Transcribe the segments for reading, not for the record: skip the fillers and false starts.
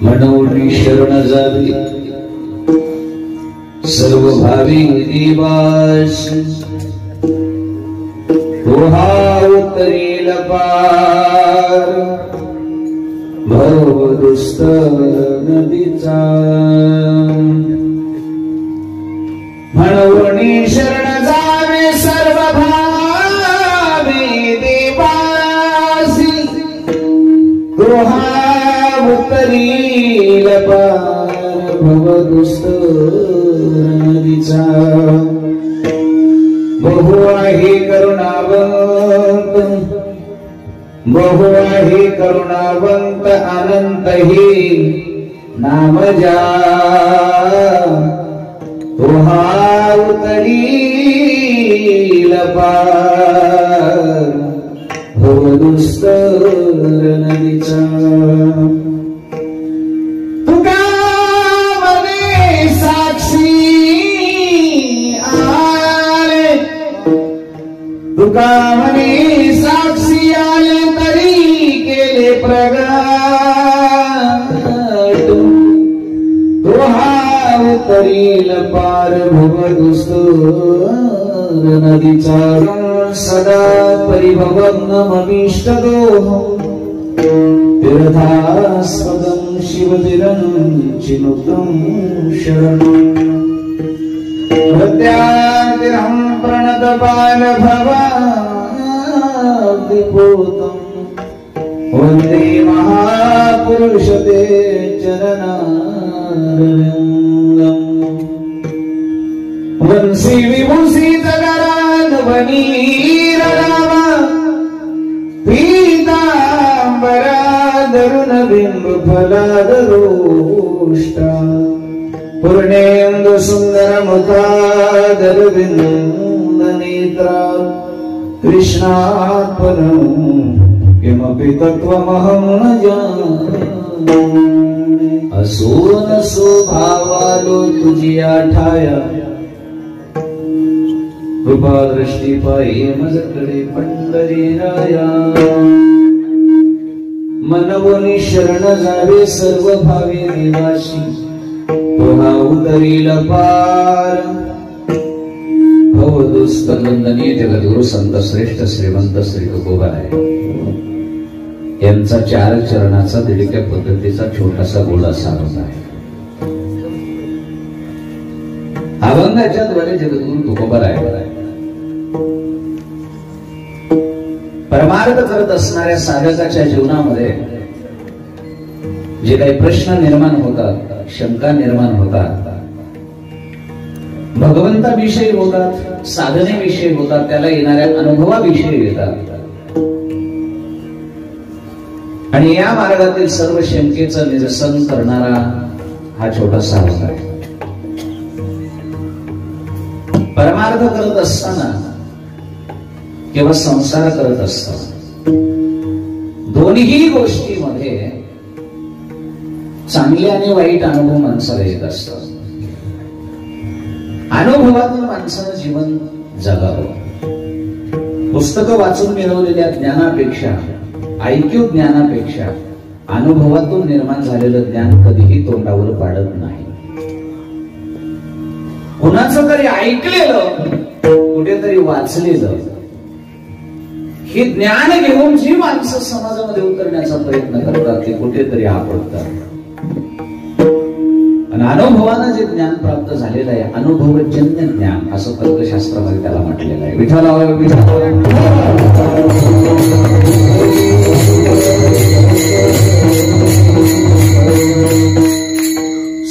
मनोनी शरण जावी सर्व भावी दिवासी ओहा उतरील पार भव दुस्त नदीचा मनोनी शरण जावे सर्व भावी दिवासी ओहा उतरील पार भव दुस्त नदीचा बहु आहे करुणावंत अनंत ही नाम जा ओहा उतरील पार भव दुस्त नदीचा तुका म्हणे साक्षी आले तरी केले प्रगट तो हा उतरील पार भव दुस्त नदीचा सदा परिभवनमभीष्ट दोहं तीर्थास्पदं शिवतिरञ्चिनुतं शरणम् प्रत्यातिरहं प्रणतपाल भवाब्धिपूतं वन्दे महापुरुष ते चरणारविन्दम् वंशी विभूषित कराल वनीरराम पीतांबरा दरुण बिंब फलादरोष्टा पूर्णेन्दु सुंदर मुखादरविंद नेत्रा कृष्णात्परं किमपि तत्त्वमहं न जाने असोन स्वभावालो तुझिया ठाया कृपा दृष्टी पायी मजकडे पंढरीराया मनवनी शरण जावे सर्व भावी निवासी ओहा उतरील पार भव दुस्त नंदनीय जगद्गुरु संत श्रेष्ठ श्रीमंत श्री तुकोबाराय यांचा 4 चरणाचा दिडक्या पद्धतीचा छोटासा गोळा सारत आहे. अभंगाच्या द्वारे जगद्गुरु तुकोबाराय परमार्थ करत असणाऱ्या साधकाच्या जीवनामध्ये जे काही प्रश्न निर्माण होतात, शंका निर्माण होतात, भगवंताविषयी होतात, साधनेविषयी होतात, त्याला येणाऱ्या अनुभवाविषयी येतात आणि या मार्गातील सर्व शंकेचं निरसन करणारा हा छोटासा अभंग आहे. परमार्थ करत असताना किंवा संसार करत असताना दोन्ही गोष्टीमध्ये चांगले आणि वाईट अनुभव माणसाला येत असतात. अनुभवातून माणसानं जीवन जगावं. पुस्तकं वाचून मिळवलेल्या ज्ञानापेक्षा, ऐक्यू ज्ञानापेक्षा अनुभवातून निर्माण झालेलं ज्ञान कधीही तोंडावर पाडत नाही. कुणाचं तरी ऐकलेलं, कुठेतरी वाचलेलं हे ज्ञान घेऊन जी माणसं समाजामध्ये उतरण्याचा प्रयत्न करतात ते कुठेतरी आपडतात. आणि अनुभवानं जे ज्ञान प्राप्त झालेलं आहे, अनुभवजन्य ज्ञान असं तर्कशास्त्रामध्ये त्याला म्हटलेलं आहे. विठ्ठला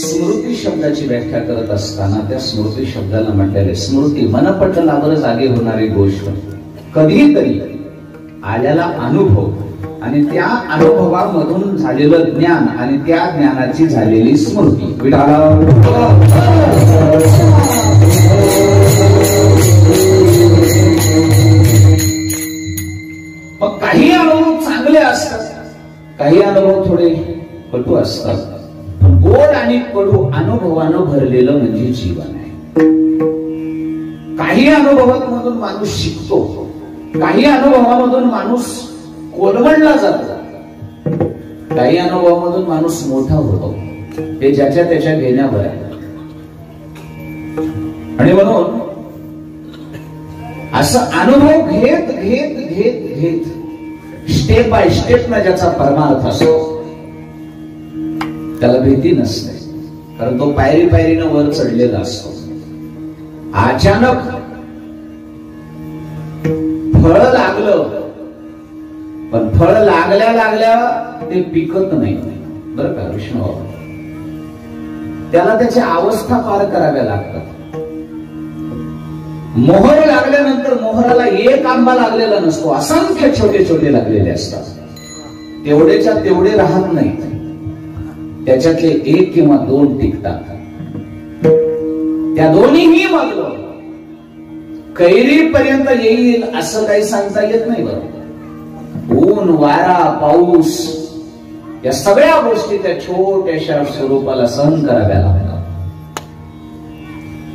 स्मृती शब्दाची व्याख्या करत असताना त्या स्मृती शब्दाला म्हटलेले स्मृती मनपटलावर जागे होणारी गोष्ट, कधीतरी आलेला अनुभव आणि त्या अनुभवामधून झालेलं ज्ञान आणि त्या ज्ञानाची झालेली स्मृती. मग काही अनुभव चांगले असतात, काही अनुभव थोडे कटू असतात. गोड आणि कडू अनुभवानं भरलेलं म्हणजे जीवन आहे. काही अनुभवांमधून माणूस शिकतो, काही अनुभवामधून माणूस कोलमडला जातो काही अनुभवामधून माणूस मोठा होतो, हे ज्याच्या त्याच्या घेण्यावर आहे. आणि म्हणून असं अनुभव घेत घेत घेत घेत स्टेप बाय स्टेप ना ज्याचा परमार्थ असतो त्याला भीती नसते, कारण तो पायरी पायरीनं वर चढलेला असतो. अचानक फळ लागलं, पण फळ लागल्या लागल्या ते पिकत नाही बरं का विष्णू. त्याला त्याची अवस्था पार कराव्या लागतात. मोहर लागल्यानंतर मोहराला एक आंबा लागलेला नसतो, असंख्य छोटे छोटे लागलेले असतात. तेवढेच्या तेवढे राहत नाहीत, त्याच्यातले एक किंवा दोन टिकतात. त्या दोन्हीही मग कैरीपर्यंत येईल असं काही सांगता येत नाही. बरोबर, ऊन वारा पाऊस या सगळ्या गोष्टी त्या छोट्याशा स्वरूपाला सहन कराव्या लागतात.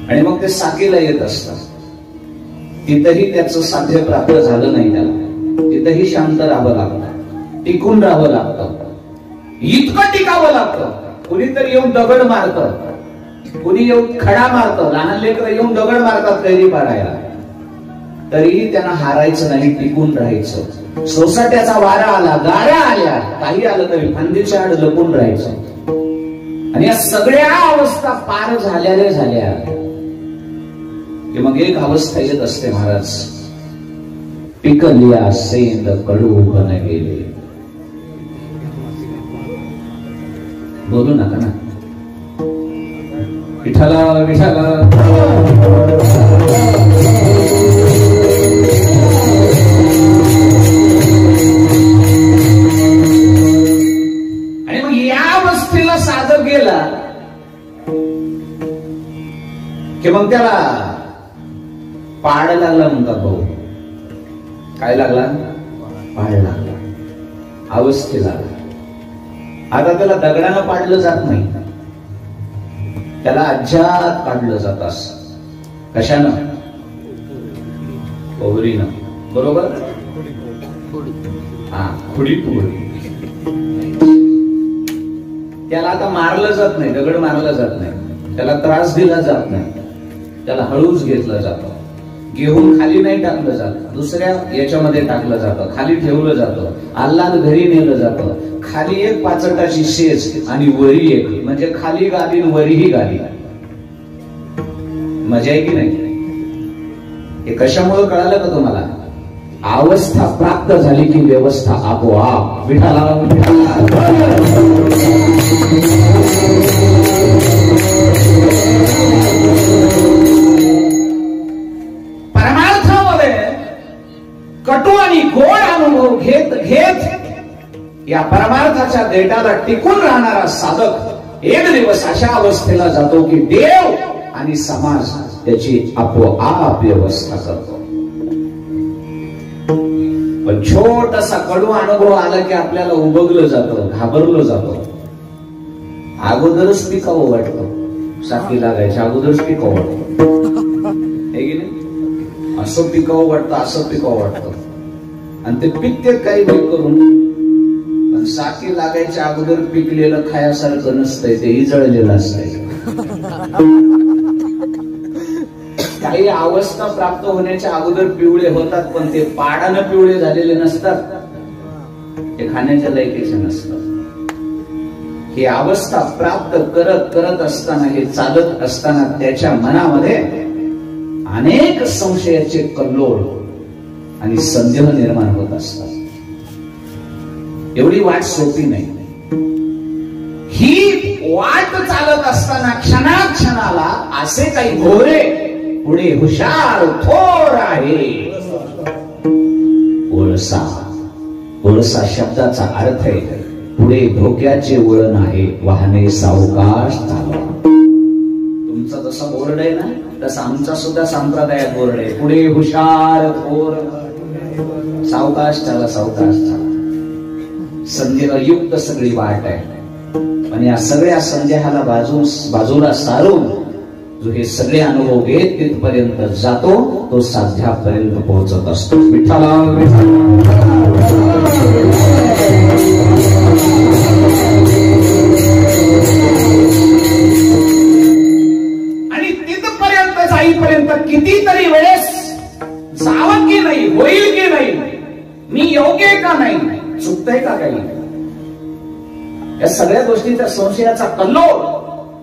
आणि मग ते साकीला येत असतात. तिथंही त्याचं साध्य प्राप्त झालं नाही, त्याला तिथंही शांत राहावं लागतं, टिकून राहावं लागतं, इतकं टिकावं लागतं. कुणीतरी येऊन दगड मारतं, कुणी येऊन खडा मारतं, लहान लेकरं येऊन दगड मारतात कैरी पाडायला, तरीही त्यांना हारायचं नाही, टिकून राहायचं. सोसाट्याचा वारा आला, गाड्या आल्या, काही आलं तरी फांदीच्या आड लपून राहायचं. आणि या सगळ्या अवस्था पार झाल्या की मग एक अवस्था येत असते महाराज, पिकलिया सेंद कडू बन गेले. बोलू नका ना, विठाला विठाला. आणि मग या अवस्थेला साधक गेला की मग त्याला पाड लागला म्हणतात भाऊ. काय लागला? पाड लागला, अवस्थेला. आता त्याला दगडानं पाडलं जात नाही, त्याला अज्जात काढलं जात असं. कशानं? पोहरीनं. बरोबर, हा, खुडी पोहरी. त्याला आता मारलं जात नाही, दगड मारला जात नाही, त्याला त्रास दिला जात नाही, त्याला हळूच घेतलं जातं. घेऊन खाली नाही टाकलं जात, दुसऱ्या याच्यामध्ये टाकलं जातं, खाली ठेवलं जातं, आल्हाद घरी नेलं जातं. खाली एक पाचटाची शेज आणि वरी एक, म्हणजे खाली गादी वरीही गादी. मजा आहे की नाही? हे कशामुळे कळालं का तुम्हाला? अवस्था प्राप्त झाली की व्यवस्था आपोआप. विठाला परमार्थामध्ये कटू आणि गोड अनुभव घेत घेत या परमार्थाच्या देठाला टिकून राहणारा साधक एक दिवस अशा अवस्थेला जातो की देव आणि समाज त्याची आपोआप व्यवस्था करतो. पण छोटासा कडू अनुभव आला की आपल्याला उबगलं जातं, घाबरलं जातं. अगोदरच पिकावं वाटतं, साथी लागायच्या अगोदरच पिकावं वाटतं, हे की नाही? असं पिकावं वाटतं, असं पिकावं वाटतं. आणि ते पिकते काही वेळ करून, पण साथी लागायच्या अगोदर पिकलेलं खायासारखं नसतंय, ते इजळलेलं असतंय. काही अवस्था प्राप्त होण्याच्या अगोदर पिवळे होतात, पण ते पाडानं पिवळे झालेले नसतात, ते खाण्याच्या लायकीचे नसतात. ही अवस्था प्राप्त करत करत असताना, हे चालत असताना त्याच्या मनामध्ये अनेक संशयाचे कल्लोळ आणि संदेह निर्माण होत असतात. एवढी वाट सोपी नाही. ही वाट चालत असताना क्षणाक्षणाला असे काही घोरे पुढे हुशार थोर आहे. ओळसा, ओळसा शब्दाचा अर्थ आहे पुढे धोक्याचे वळण आहे, वाहने सावकाश चालवा. तुमचा जसा बोर्ड आहे ना, तसा आमचा सुद्धा संप्रदायात बोर्ड आहे, पुढे हुशार थोर, सावकाश चाला, सावकाश चाला. संदेहयुक्त सगळी वाट आहे. पण या सगळ्या संदेहाला बाजूला सारून जो हे सगळे अनुभव घेत तिथपर्यंत जातो, तो साध्यापर्यंत पोहोचत असतो. विठ्ठला या सगळ्या गोष्टीचा संशयाचा कल्लोळ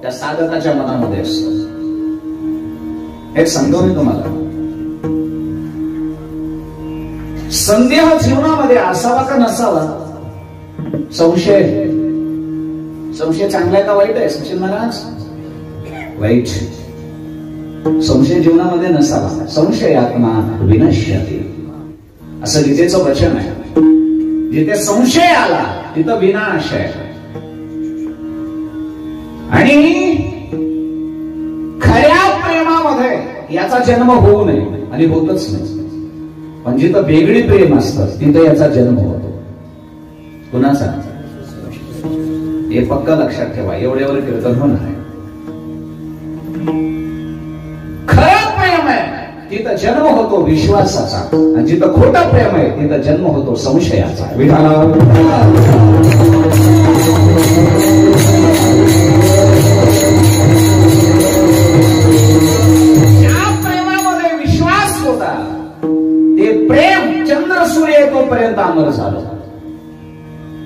त्या साधकाच्या मनामध्ये असतो. हे सांगतो मी तुम्हाला, संदेह जीवनामध्ये असावा का नसावा? संशय चांगला आहे का वाईट आहे? सचिन महाराज, वाईट. संशय जीवनामध्ये नसावा. संशय आत्मा विनश्यते असं गीतेचं वचन आहे. जिथे संशय आला तिथं विनाश आहे. आणि खऱ्या प्रेमामध्ये याचा जन्म होऊ नये आणि होतच नाही. पण जिथं वेगळी प्रेम असतं तिथं याचा जन्म होतो. कुणाचा? हे पक्का लक्षात ठेवा. एवढ्यावर कीर्तन होणार आहे. खरं प्रेम आहे तिथं जन्म होतो विश्वासाचा, आणि जिथं खोटं प्रेम आहे तिथं जन्म होतो संशयाचा. विठाला ज्या प्रेमामध्ये विश्वास होता ते प्रेम चंद्र सूर्य तोपर्यंत अमर झालं.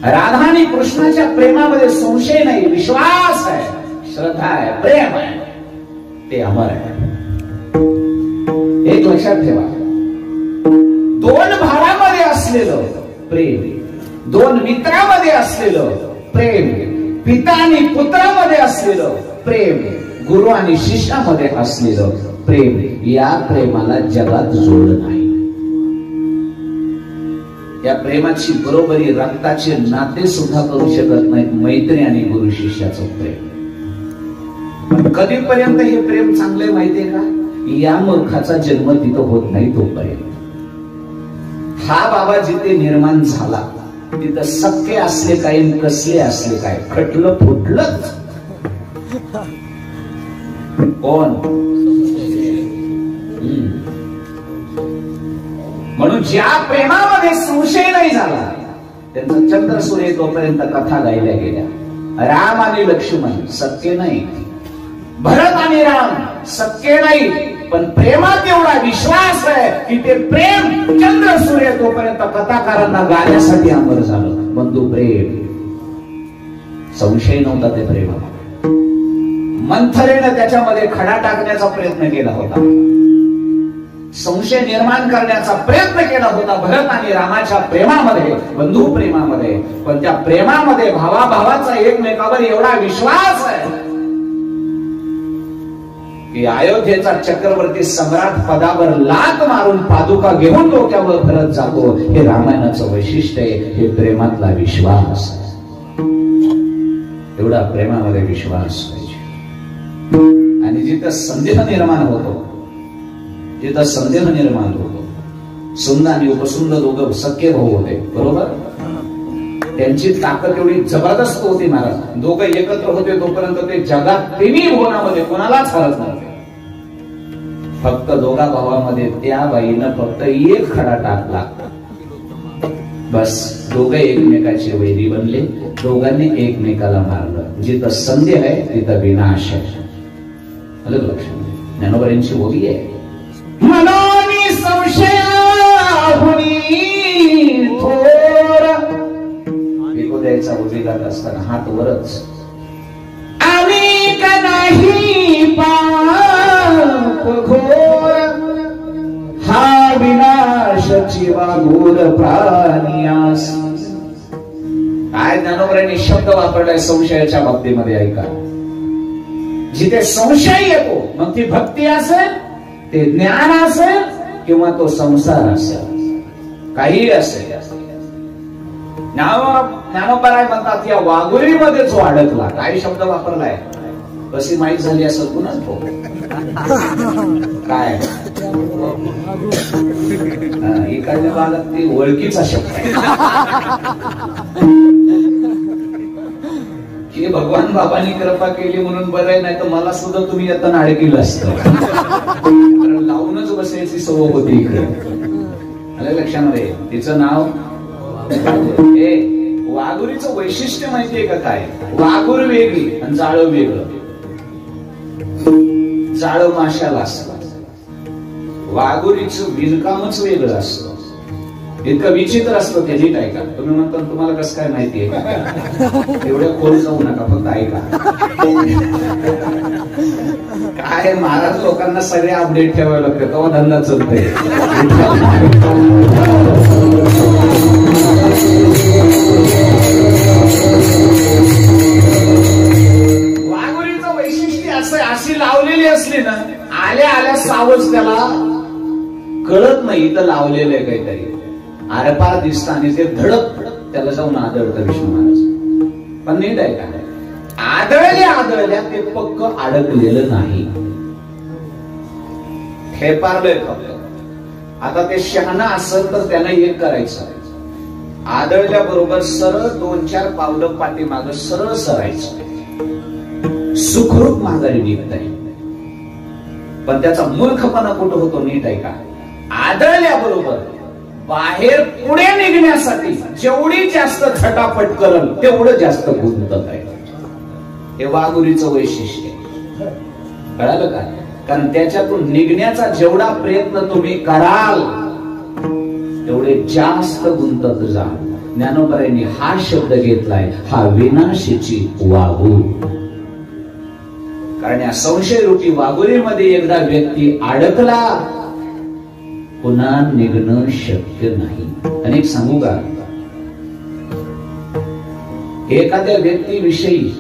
राधा आणि कृष्णाच्या प्रेमामध्ये संशय नाही, विश्वास आहे, श्रद्धा आहे, प्रेम आहे, ते अमर आहे. एक लक्षात ठेवा, दोन भावामध्ये असलेलं प्रेम, दोन मित्रामध्ये असलेलं प्रेम, पिता आणि पुत्रामध्ये असलेलं प्रेम, गुरु आणि शिष्यामध्ये असलेलं प्रेम, या प्रेमाला जगात जोड नाही. या प्रेमाची बरोबरी रक्ताचे नाते सुद्धा करू शकत नाहीत मैत्री आणि गुरु शिष्याचं प्रेम. पण कधीपर्यंत हे प्रेम चांगले माहितीये का? या मूर्खाचा जन्म तिथं होत नाही तोपर्यंत. हा बाबा जिथे निर्माण झाला तिथं सख्खे असले काय, कसले असले काय, खटलं फुटलंच. कोण? म्हणून ज्या प्रेमामध्ये संशय नाही झाला त्यांचा चंद्र सूर्य तोपर्यंत कथा गायल्या गेल्या. राम आणि लक्ष्मण सख्खे नाही, भरत आणि राम सख्खे नाही, पण प्रेमात एवढा विश्वास आहे की ते प्रेम चंद्र सूर्य तोपर्यंत कथाकारांना गाण्यासाठी अमर झालं. बंधू प्रेम, संशय नव्हता ते प्रेमामध्ये. मंथरेने त्याच्यामध्ये खडा टाकण्याचा प्रयत्न केला होता, संशय निर्माण करण्याचा प्रयत्न केला होता भरत आणि रामाच्या प्रेमामध्ये, बंधू प्रेमामध्ये. पण त्या प्रेमामध्ये भावाभावाचा एकमेकावर एवढा विश्वास आहे की अयोध्येचा चक्रवर्ती सम्राट पदावर लात मारून पादुका घेऊन डोक्यावर भरत जातो. हे रामायणाचं वैशिष्ट्य आहे, हे प्रेमातला विश्वास. एवढा प्रेमामध्ये विश्वास पाहिजे. आणि जिथं संदेह निर्माण होतो, जिथं संदेह निर्माण होतो, सुंद आणि उपसुंद दोघं सख्खे भाऊ होते, बरोबर? त्यांची ताकद एवढी जबरदस्त होती महाराज. दोघं एकत्र होते तोपर्यंत ते जगात तिन्ही भुवनामध्ये कोणालाच हरत नव्हते. फक्त दोघा भावामध्ये त्या बाईनं फक्त एक खडा टाकला, बस दोघं एकमेकाचे वैरी बनले, दोघांनी एकमेकाला मारलं. जिथं संदेह आहे तिथं विनाश आहे. अलग लक्षात ज्ञानोबरांची ओवी आहे, मनोनी संशय थोर. विकोद्याचा ओवी गात असताना हात वरच, आम्ही का नाही पाप घोर, हा विनाशाची वाघोर प्राणियास. काय ज्ञानोबरांनी शब्द वापरलाय संशयाच्या बाबतीमध्ये, ऐका. जिथे संशय येतो मग ती भक्ती असेल, ते ज्ञान असेल, किंवा तो संसार असेल, काही असेल. ज्ञानोबराय म्हणतात या वाघोरीमध्ये जो अडकला, काही शब्द वापरलाय, कशी माहीत झाली असं कुणाच काय इकडल्या भागात ती ओळखीचा शब्द आहे की भगवान बाबांनी कृपा केली म्हणून बरं आहे, नाही तर मला सुद्धा तुम्ही येताना अडकील असतं. कारण लावूनच बसायची सवय होती इकडे. आलं लक्षामध्ये? तिचं नाव वाघुरीचं वैशिष्ट्य माहितीये का काय? वाघूर वेगळी आणि जाळं वेगळं. जाळं माशाला असतं, वाघुरीचं विणकामच वेगळं असतं. इतकं विचित्र असतं ते. नीट ऐका. तुम्ही म्हणता तुम्हाला कसं काय माहितीये? एवढ्या खोल जाऊ नका, फक्त ऐका. काय महाराज लोकांना सगळे अपडेट ठेवावे लागते, तेव्हा धंदा चालतोय. वाघोलीचं वैशिष्ट्य असं, अशी लावलेली असली ना, आल्या आल्या सावज त्याला कळत नाही तर लावलेलं आहे काहीतरी, आरपार दिसत आणि ते धडक त्याला जाऊन आदळतं विष्णू महाराज. पण नीट आहे का, आदळल्या ते पक्क अडकलेलं नाही, ठेपारलंय फक्त. आता ते शहाणा असेल तर त्यानं एक करायचं, आदळल्या बरोबर सरळ 2-4 पावलं पाठीमाग सरळ सरायचं, सुखरूप माघारी निघत आहे. पण त्याचा मूर्खपणा कुठं होतो नीट आहे का, आदळल्याबरोबर बाहेर पुढे निघण्यासाठी जेवढी जास्त झटापट करल तेवढं जास्त गुंतत आहे. हे वाघोलीचं वैशिष्ट्य, कळालं का? कारण त्याच्यातून निघण्याचा जेवढा प्रयत्न तुम्ही कराल तेवढे जास्त गुंतत जा. ज्ञानोबांनी हा शब्द घेतलाय, हा विनाशीची वाघू. कारण या संशय रूपी वाघोलीमध्ये एकदा व्यक्ती अडकला, पुन्हा निघणं शक्य नाही. आणि एक सांगू का, एखाद्या व्यक्तीविषयी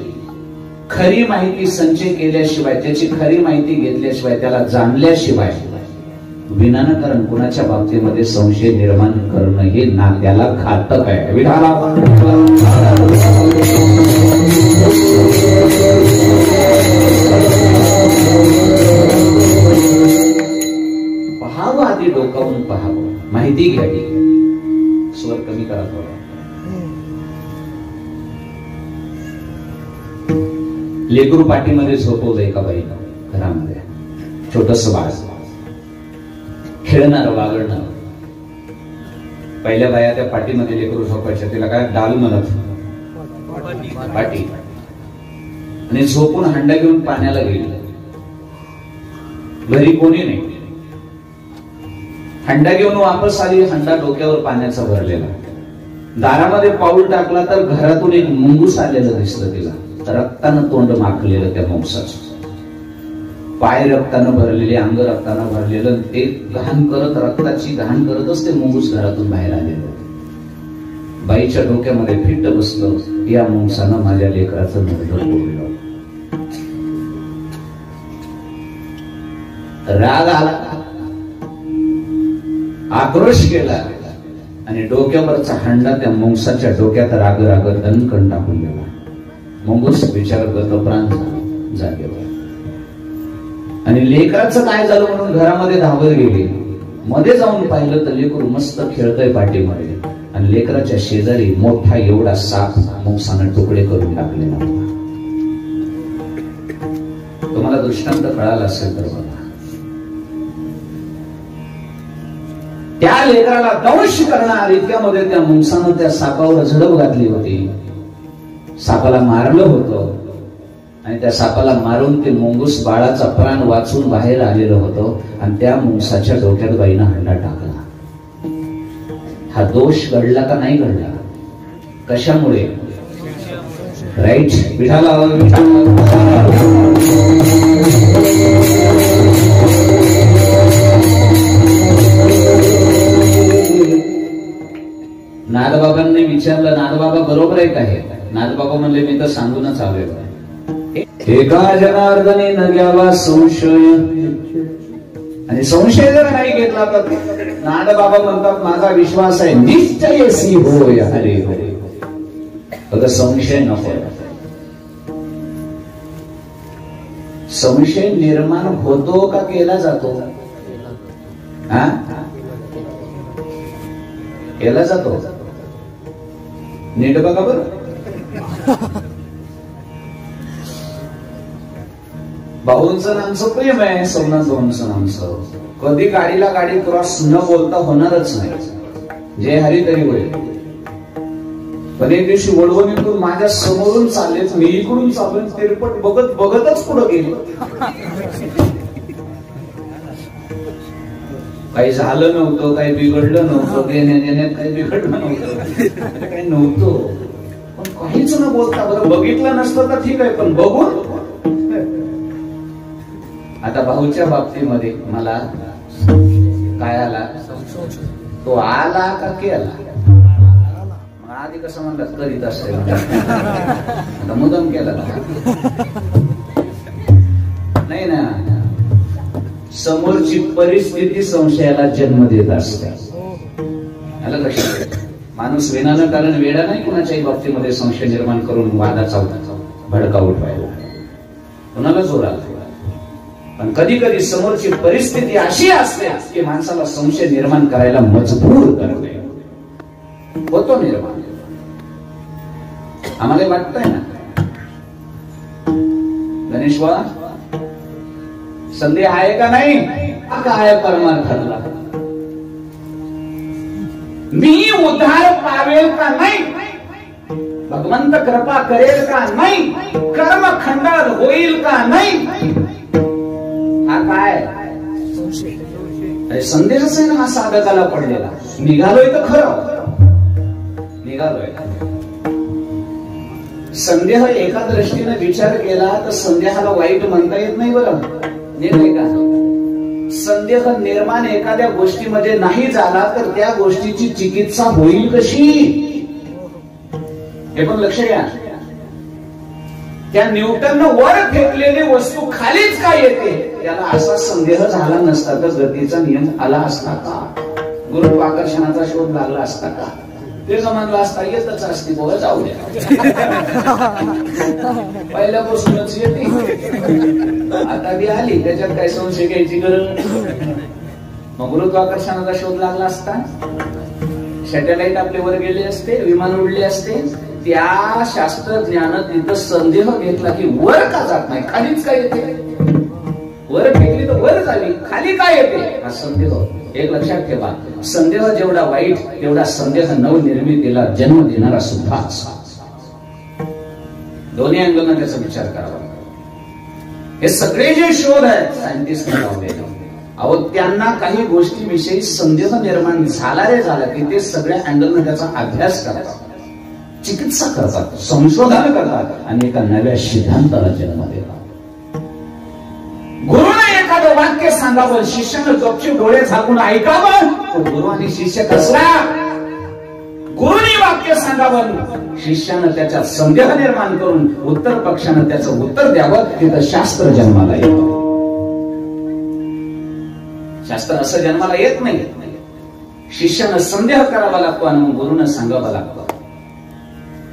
खरी माहिती संचय केल्याशिवाय, त्याची खरी माहिती घेतल्याशिवाय, त्याला जाणल्याशिवाय विनाकारण कुणाच्या बाबतीमध्ये संशय निर्माण करणं हे नात्याला घातक आहे. विधाला पहावं, आधी डोकावून पहावं, माहिती घ्यावी. स्वर कमी करा थोडा. लेकरू पाठीमध्ये झोपवलं एका बाईनं घरामध्ये, छोटस बाळ, खेळणार वागणार. पहिल्या बाया त्या पाठीमध्ये लेकरू झोपायच्या, तिला काय डाल म्हणत, पाठी. आणि झोपून हंडा घेऊन पाण्याला गेली. घरी कोणी नाही. हंडा घेऊन वापस आली, हंडा डोक्यावर पाण्याचा भरलेला. दारामध्ये पाऊल टाकला तर घरातून एक मुंगूस आलेलं दिसलं तिला, रक्तानं तोंड माखलेलं त्या मुंगसाचं, पाय रक्तानं भरलेले, अंग रक्तानं भरलेलं. ते घाण करत, रक्ताची घाण करतच ते मुंगूस घरातून बाहेर आलेलं. बाईच्या डोक्यामध्ये फिट्ट बसलं, या मुंगसानं माझ्या लेकराचं नरड फोडलं. राग आला, आक्रोश केला आणि डोक्यावरचा हंडा त्या मुंगसाच्या डोक्यात राग दणकन टाकून गेला. मुंगूस विचार गतप्राण जागेवर. आणि लेकराचं काय झालं म्हणून घरामध्ये धावत गेली. मध्ये जाऊन पाहिलं तर लेकरू मस्त खेळतय पाठीमध्ये, आणि लेकराच्या शेजारी मोठा एवढा साप मुंगसानं तुकडे करून टाकलेला होता. तुम्हाला दृष्टांत कळाला असेल तर बघा. त्या लेकराला दंश करणार इतक्यामध्ये त्या मुंगसानं त्या सापावर झडप घातली होती. सापाला मारलं होतं आणि त्या सापाला मारून ते मुंगूस बाळाचा प्राण वाचून बाहेर आलेलं होतं. आणि त्या मुंगसाच्या डोक्यात बाईनं हंडा टाकला. हा दोष घडला का नाही घडला? कशामुळे? राईट. विठाला नादबाबांनी विचारलं, नादबाबा बरोबर आहे काय? नादबाबा म्हणले, मी तर सांगूनच आलेलो आहे. एका जनार्दने न घ्यावा संशय, आणि संशय जर नाही घेतला तर नादबाबा म्हणतात, माझा विश्वास आहे निश्चयसी होय हरे हरे. बघा, संशय नको. संशय निर्माण होतो का केला जातो? हा, केला जातो. नीट बघा बरं. भाऊंचं आमचं प्रेम आहे, सोमनाथ भाऊंचं आमचं. कधी गाडीला गाडी क्रॉस न बोलता होणारच नाही. जे हरी तरी होईल. पण एक दिवशी वडवणीतून माझ्या समोरून चाललेच, मी इकडून चालून तिरपट बघत बघतच पुढे गेलो. काही झालं नव्हतं, काही बिघडलं नव्हतं, देण्या देण्यात काही बिघडलं नव्हतं, काही नव्हतं, पण काहीच न बोलता. बरं बघितलं नसतं तर ठीक आहे, पण बघून. आता भाऊच्या बाबतीमध्ये मला काय आला, तो आला का केला? आधी कसं म्हणतात करीत असेल, आता मुद्दाम केला नाही ना. समोरची परिस्थिती संशयाला जन्म देत असते. याला लक्षात. माणूस विनानं कारण वेडा नाही कुणाच्याही बाबतीमध्ये संशय निर्माण करून वादाचा भडका उठवायला, कुणाला जोर आला. पण कधी कधी समोरची परिस्थिती अशी असते की माणसाला संशय निर्माण करायला मजबूर करते, होतो निर्माण. आम्हाला वाटतंय ना गणेशवा, संधी आहे का नाही? काय परमार्थाला मी उद्धार पावेल का नाही? भगवंत कृपा करेल का नाही? कर्म खंडाळ होईल का नाही? हा काय संदेशच आहे ना हा साधकाला पडलेला. निघालोय तर खरं निघालोय. संदेह एका दृष्टीने विचार केला तर संदेहाला वाईट म्हणता येत नाही. बरं नाही का? संदेह निर्माण एखाद्या गोष्टीमध्ये नाही झाला तर त्या गोष्टीची चिकित्सा होईल कशी, हे पण लक्ष घ्या. त्या न्यूटननं वर फेकलेली वस्तू खालीच का येते, त्याला असा संदेह झाला नसता तर गतीचा नियम आला असता का? गुरुत्वाकर्षणाचा शोध लागला असता का? ते जमानला असता येतच असते, बघा जाऊ द्या. पहिल्यापासूनच येते, आता ती आली, त्याच्यात काय संशय घ्यायची गरज. मग गुरुत्वाकर्षणाचा शोध लागला असता, सॅटेलाइट आपले वर गेले असते, विमान उडले असते. त्या शास्त्रज्ञानं तिथं संदेह घेतला की वर का जात नाही, खालीच काय येते? वर फेकली तर वर झाली, खाली काय येते? हा संदेह. एक लक्षात ठेवा, संदेह जेवढा वाईट तेवढा संदेह नवनिर्मितीला जन्म देणारा सुद्धा. दोन्ही अँगलनं त्याचा विचार करावा. हे सगळे जे शोध आहेत सायंटिस्ट लावलेले, अहो त्यांना काही गोष्टीविषयी संदेह निर्माण झाला रे झाला की ते सगळ्या अँगलनं त्याचा अभ्यास करतात, चिकित्सा करतात, संशोधन करतात आणि एका नव्या सिद्धांताला जन्म देतात. गुरुने एखादं वाक्य सांगावं, शिष्यानं गपचूप डोळे झाकून ऐकावं, तो गुरु आणि शिष्य कसला. गुरुनी वाक्य सांगावं, शिष्यानं त्याच्यात संदेह निर्माण करून उत्तर पक्षानं त्याचं उत्तर द्यावं, तिथं शास्त्र जन्माला येतं. शास्त्र असं जन्माला येत नाही. शिष्यानं संदेह करावा लागतो आणि मग गुरुनं सांगावं लागतं.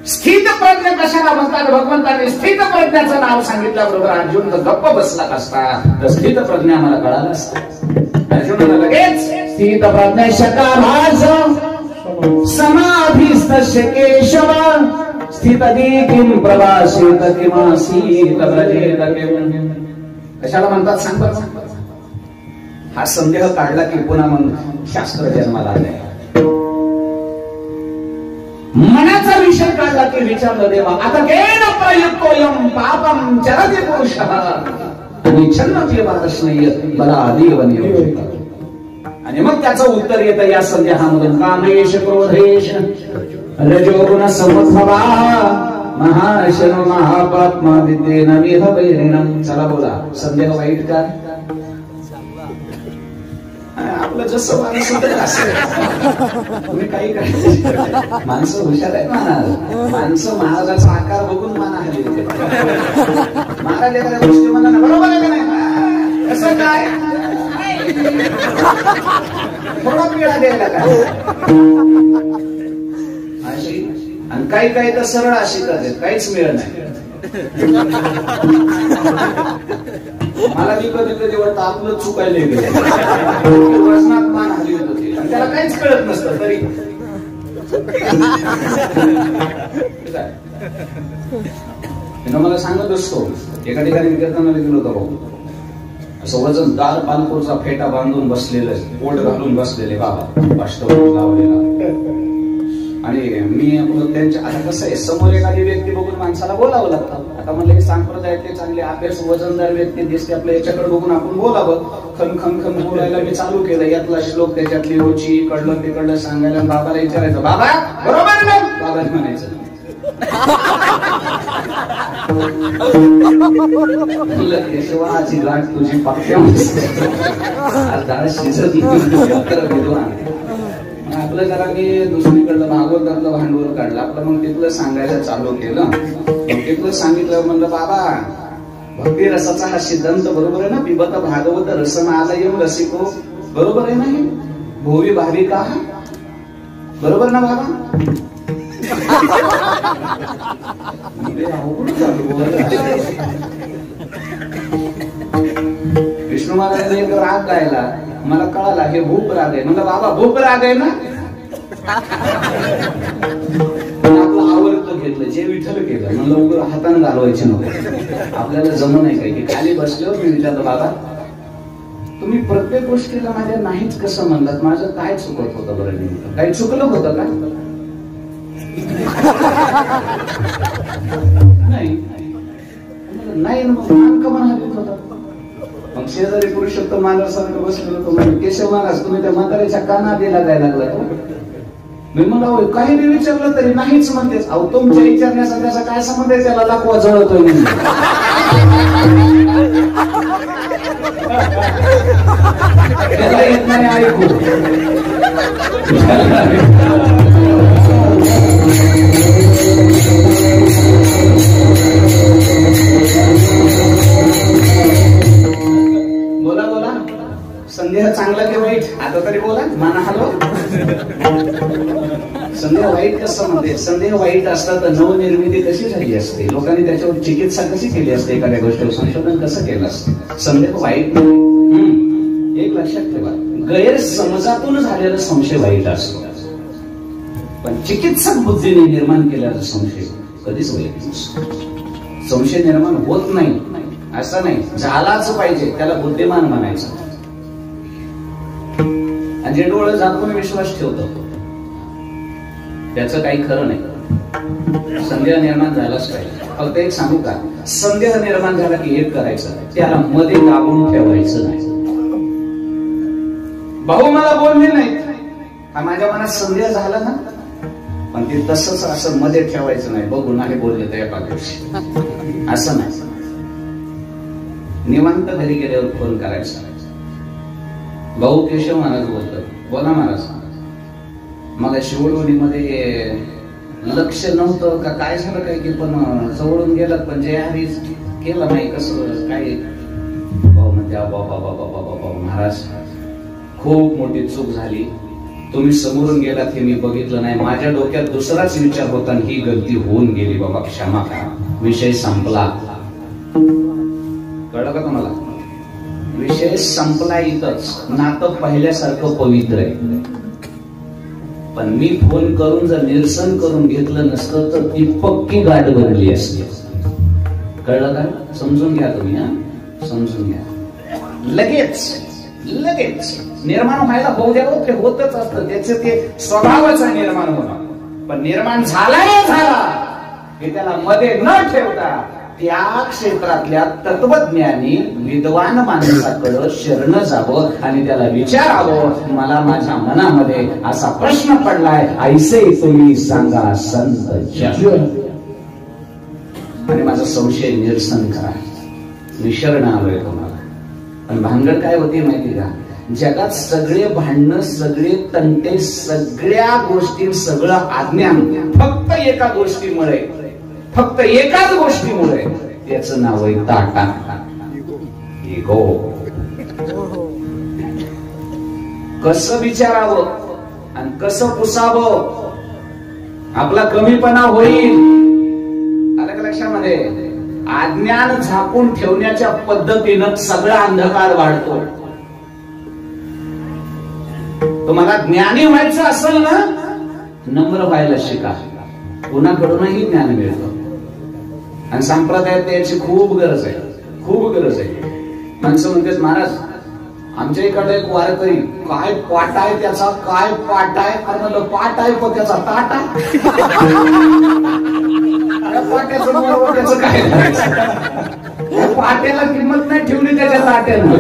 स्थित प्रज्ञ कशाला म्हणतात? भगवंताने स्थित प्रज्ञाचं नाव सांगितल्याबरोबर अर्जुन तर गप्प बसला असता तर स्थित प्रज्ञा मला कळाला असता. अर्जुनाला लगेच स्थित प्रज्ञा शकाभास समाधिस्तस्य केशव स्थितदी किम प्रवासित किमासीत व्रजेत किम. कशाला म्हणतात सांग बरं. हा संदेह काढला की पुन्हा मग शास्त्र जन्माला आले. मनाचा विषय काढला की विचारलं देवा आता केन प्रयुक्तोयम पापम चरति पुरुषः आणि छन्नती वादस्नेय बला आदेव नियोजित. आणि मग त्याचं उत्तर येतं या संदेहामधून, कामेश क्रोधेश रजोगुण समद्भवा महाशन महापात्मा विद्येन विह वैरिणम. चला बोला, संदेह वाईट का? आपलं जसं माणूस असेल तुम्ही काही करायचं. माणसं हुशार आहेत ना, माणसं महाराजाचा आकार बघून मान हल्ली होते. महाराज एखाद्या गोष्टी म्हणा ना, बरोबर आहे का नाही? कसं काय थोडा वेळा द्यायला का अशी, आणि काही काही तर सरळ अशी करते, काहीच मिळत नाही. मला मी कधी कधी वाटतं आपलं चुकायला गेलं, वजनात मान हल्ली होत होती आणि त्याला काहीच कळत नसतं तरी. मला सांगत असतो, एका ठिकाणी कीर्तनाला गेलो होतो भाऊ, असं वजनदार पालकोचा फेटा बांधून बसलेलं, पोट घालून बसलेले बाबा, अष्टवटी लावलेला. आणि मी त्यांच्या, आता कसं आहे, समोर एखादी व्यक्ती बघून माणसाला बोलावं लागतं. आता म्हणलं हे संप्रदायातले चांगले अभ्यास वजनदार व्यक्ती दिसते, आपल्या याच्याकडे बघून आपण बोलावं. खन खन खन बोलायला मी चालू केलं. यातला श्लोक त्याच्यातली रुची इकडलं तिकडलं सांगायला बाबाला विचारायचं, बाबा बरोबर ना? बाबा म्हणायचं केशवाची गाठ तुझी पाक्या शिजत. आपलं जरा मी दुसरीकडलं भागवतातलं भांडवल काढलं आपलं, मग तिथलं सांगायला चालू केलं. मग तिथलं सांगितलं, म्हणलं बाबा भक्ती रसाचा हा सिद्धांत बरोबर आहे ना? पिबत भागवत रसनालयम रसिको, बरोबर आहे ना? हे भोवी भाविका बरोबर ना बाबा? विष्णू महाराजांनी एक राग गायला, मला कळाला हे भूप राग आहे. म्हणलं बाबा भूप राग आहे ना? आपलं आवडतं घेतलं, जे विठ्ठल केलं. म्हणलं उघड हाताने घालवायचे नको, आपल्याला जमू नाही काही. खाली बसल्यावर मी विचारलं, बाबा तुम्ही प्रत्येक गोष्टीला माझ्या नाहीच कसं म्हणलात? माझं काय चुकत होतं बरं? नेमकं काही चुकलं होतं का? नाही नाही, मग मान का म्हणालीत होता? मग शेजारी पुरुषोत्तम महाराज सारखं बसलेलं होतं. म्हणजे केशव महाराज तुम्ही त्या म्हाताऱ्याच्या कानाला जायला लागला तो. मी म्हणलं काही बी विचारलं तरी नाहीच म्हणतेस. अहो तुमच्या विचारण्याचा त्याचा काय संबंध आहे? त्याला लाकवा जळतोय म्हणून. त्याला येत नाही ऐकू. बोला बोला, संदेह चांगला की वाईट? आता तरी बोला, माना हलवा. संदेह वाईट कसं म्हणते? संदेह वाईट असता तर नवनिर्मिती कशी झाली असते? लोकांनी त्याच्यावर चिकित्सा कशी केली असते? एखाद्या गोष्टीवर संशोधन कसं केलं असतं? संदेह वाईट नाही. एक लक्षात ठेवा, गैरसमजातून झालेला संशय वाईट असतो, पण चिकित्सक बुद्धीने निर्माण केलेला संशय कधीच वाईट नसतो. संशय निर्माण होत नाही असं नाही, झालाच पाहिजे, त्याला बुद्धिमान म्हणायचं. आणि जे डोळं झाकून विश्वास ठेवतो त्याचं काही खरं नाही. संदेह निर्माण झालाच पाहिजे. फक्त एक सांगू का, संदेह निर्माण झाला की एक करायचं, त्याला मध्ये दाबून ठेवायचं नाही. भाऊ मला बोलले नाहीत, हा माझ्या मनात संदेह झाला ना, पण ते तसंच असं मध्ये ठेवायचं नाही. बघू नाही बोलले तर एका दिवशी असं नाही. निवांत घरी गेल्यावर फोन करायचा, भाऊ केशव महाराज बोलतोय, बोला महाराज. मग शिवडवणीमध्ये लक्ष नव्हतं का काय झालं काय की, पण जवळून गेलात पण जे आधी केलं नाही कसं काय? भाऊ म्हणते बाबा महाराज खूप मोठी चूक झाली, तुम्ही समोरून गेलात हे मी बघितलं नाही, माझ्या डोक्यात दुसराच विचार होता आणि ही गलती होऊन गेली, बाबा क्षमा करा, विषय संपला. कळलं का तुम्हाला? विषय संपला इथंच. नातं पहिल्यासारखं पवित्र आहे. पण मी फोन करून जर निरसन करून घेतलं नसतं तर ती पक्की गाठ बनली असती. कळलं का? समजून घ्या तुम्ही, हा समजून घ्या. लगेच निर्माण व्हायला होऊ द्या, ते होतच असतं, त्याचे ते स्वभावाचा निर्माण होणं. पण निर्माण झाला की त्याला मध्ये न ठेवता त्या क्षेत्रातल्या तत्वज्ञानी विद्वान माणसाकडं शरण जावं आणि त्याला विचारावं, मला माझ्या मनामध्ये असा प्रश्न पडलाय, ऐसे तुम्ही सांगा संत जग, आणि माझा संशय निरसन करा. मी शरण आलोय तुम्हाला. पण भानगड काय होती माहिती का? जगात सगळे भांडणं, सगळे तंटे, सगळ्या गोष्टी, सगळं अज्ञान फक्त एका गोष्टीमुळे, फक्त एकाच गोष्टीमुळे, त्याचं नाव आहे टाटा, इगो. कसं विचारावं आणि कसं पुसावं, आपला कमीपणा होईल. आलं का लक्षामध्ये? अज्ञान झाकून ठेवण्याच्या पद्धतीनं सगळा अंधकार वाढतो. तुम्हाला ज्ञानी व्हायचं असेल ना, नम्र व्हायला शिका, कुणाकडूनही ज्ञान मिळतं. आणि संप्रदायात त्याची खूप गरज आहे, खूप गरज आहे. माणसं म्हणतात महाराज आमच्या इकडे एक वारकरी, काय पाट आहे त्याचा, काय पाट आहे. अरे म्हणलं पाट आहे पण त्याचा ताट आहे. पाट्याचं मोडवं त्याचं काय पाट्याला किंमत नाही ठेवली त्याच्या ताट्यानं.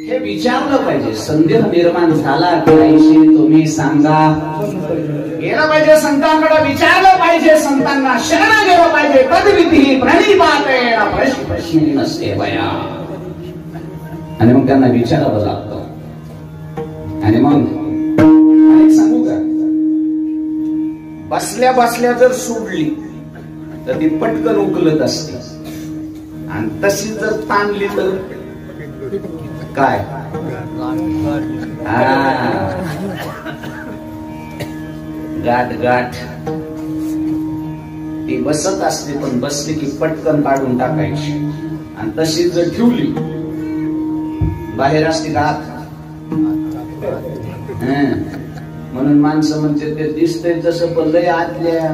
हे विचारलं पाहिजे. संदेह निर्माण झाला की तुम्ही सांगा. गेलं पाहिजे संतांकडे, विचारलं पाहिजे, संतांना शरण गेलं पाहिजे. तद्विधी प्रणिपाते प्रश्न नसते वया. आणि मग त्यांना विचारावं लागतं. आणि मग सांगू का, बसल्या बसल्या जर सोडली तर ती पटकन उकलत असते, आणि तशी जर ताणली तर काय गाठ गाठ ती बसत असते, पण बसली की पटकन काढून टाकायची. आणि तशी जर ठेवली बाहेर असते गाठ. म्हणून माणसं म्हणजे ते दिसतंय तसं पण लय आतल्या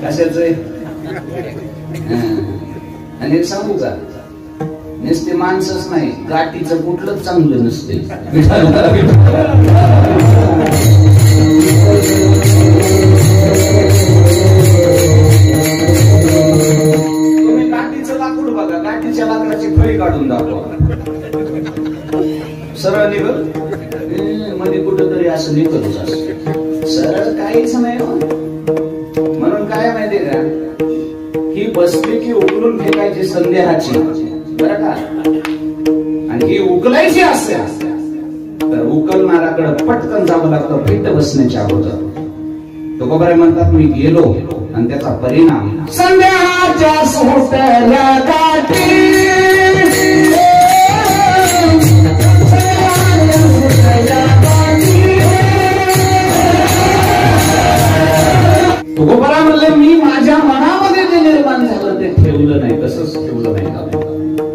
कशाच. आणि सांगू का, नुसते माणसंच नाही, गाठीचं कुठलंच चांगलं नसते. तुम्ही गाठीचं लाकूड बघा, गाठीच्या लाकडाची फळी काढून दाखवा, सरळ निघत मध्ये कुठंतरी असं निघतच असत, सरळ काहीच नाही. म्हणून काय माहितीये का, ही बसली की उकलून फेकायची संदेहाची, बरं का. आणि ही उकलायची असते तर उकलणाऱ्याकडे पटकन जावं लागतं फिट बसण्याच्या अगोदर. तुकोबाराय म्हणतात, मी गेलो आणि त्याचा परिणाम संदेहाच्या सुटल्या गाठी. तुकोबाराय म्हणले, मी माझ्या मनामध्ये जे निर्माण झालं ते ठेवलं नाही, तसंच ठेवलं नाही का.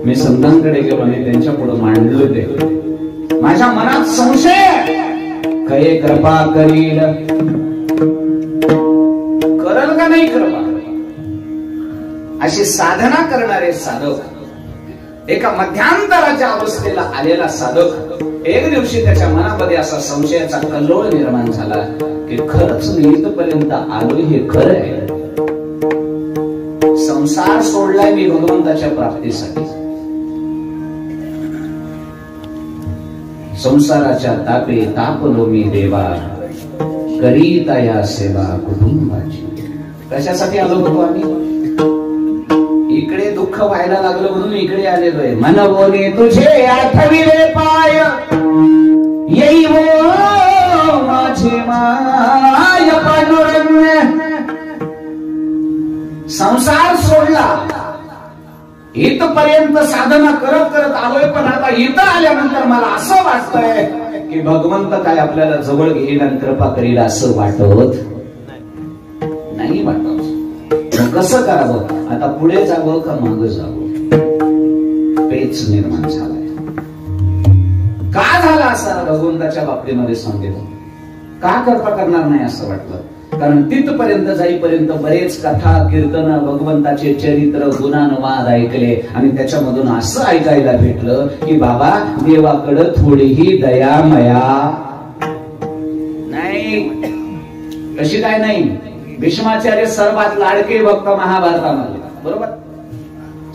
मी संतांकडे गेलो आणि त्यांच्या पुढे मांडलं ते. माझ्या मनात संशय, खरे कृपा करील, करल का नाही कृपा. अशी साधना करणारे साधक, एका मध्यांतराच्या अवस्थेला आलेला साधक, एक दिवशी त्याच्या मनामध्ये असा संशयाचा कल्लोळ निर्माण झाला की खरंच मी इथपर्यंत आलो हे खरं आहे. संसार सोडलाय मी भगवंताच्या प्राप्तीसाठी. संसाराच्या तापे तापलो मी देवा, करीता या सेवा कुटुंबाची. कशासाठी आलो होतो आम्ही, इकडे दुःख व्हायला लागलं म्हणून इकडे आलेलो आहे. मनवोने तुझे आठविले पाय, येई वो माझे माय पांडुरंग. संसार सोडला, इथपर्यंत साधना करत करत आलोय, पण आता इथं आल्यानंतर मला असं वाटतंय की भगवंत काय आपल्याला जवळ घेईल आणि कृपा करील असं वाटत नाही. वाटत कसं करावं, आता पुढे जावं का मागं जावं, पेच निर्माण झालाय. का झाला असा भगवंताच्या बाबतीमध्ये संदेह, का कृपा करणार नाही असं वाटलं. कारण तिथपर्यंत जाईपर्यंत बरेच कथा कीर्तन भगवंताचे चरित्र गुणानुवाद ऐकले, आणि त्याच्यामधून असं ऐकायला भेटलं की बाबा देवाकडे थोडीही दया मया नाही. कशी काय नाही, भीष्माचार्य सर्वात लाडके भक्त महाभारतामध्ये, बरोबर.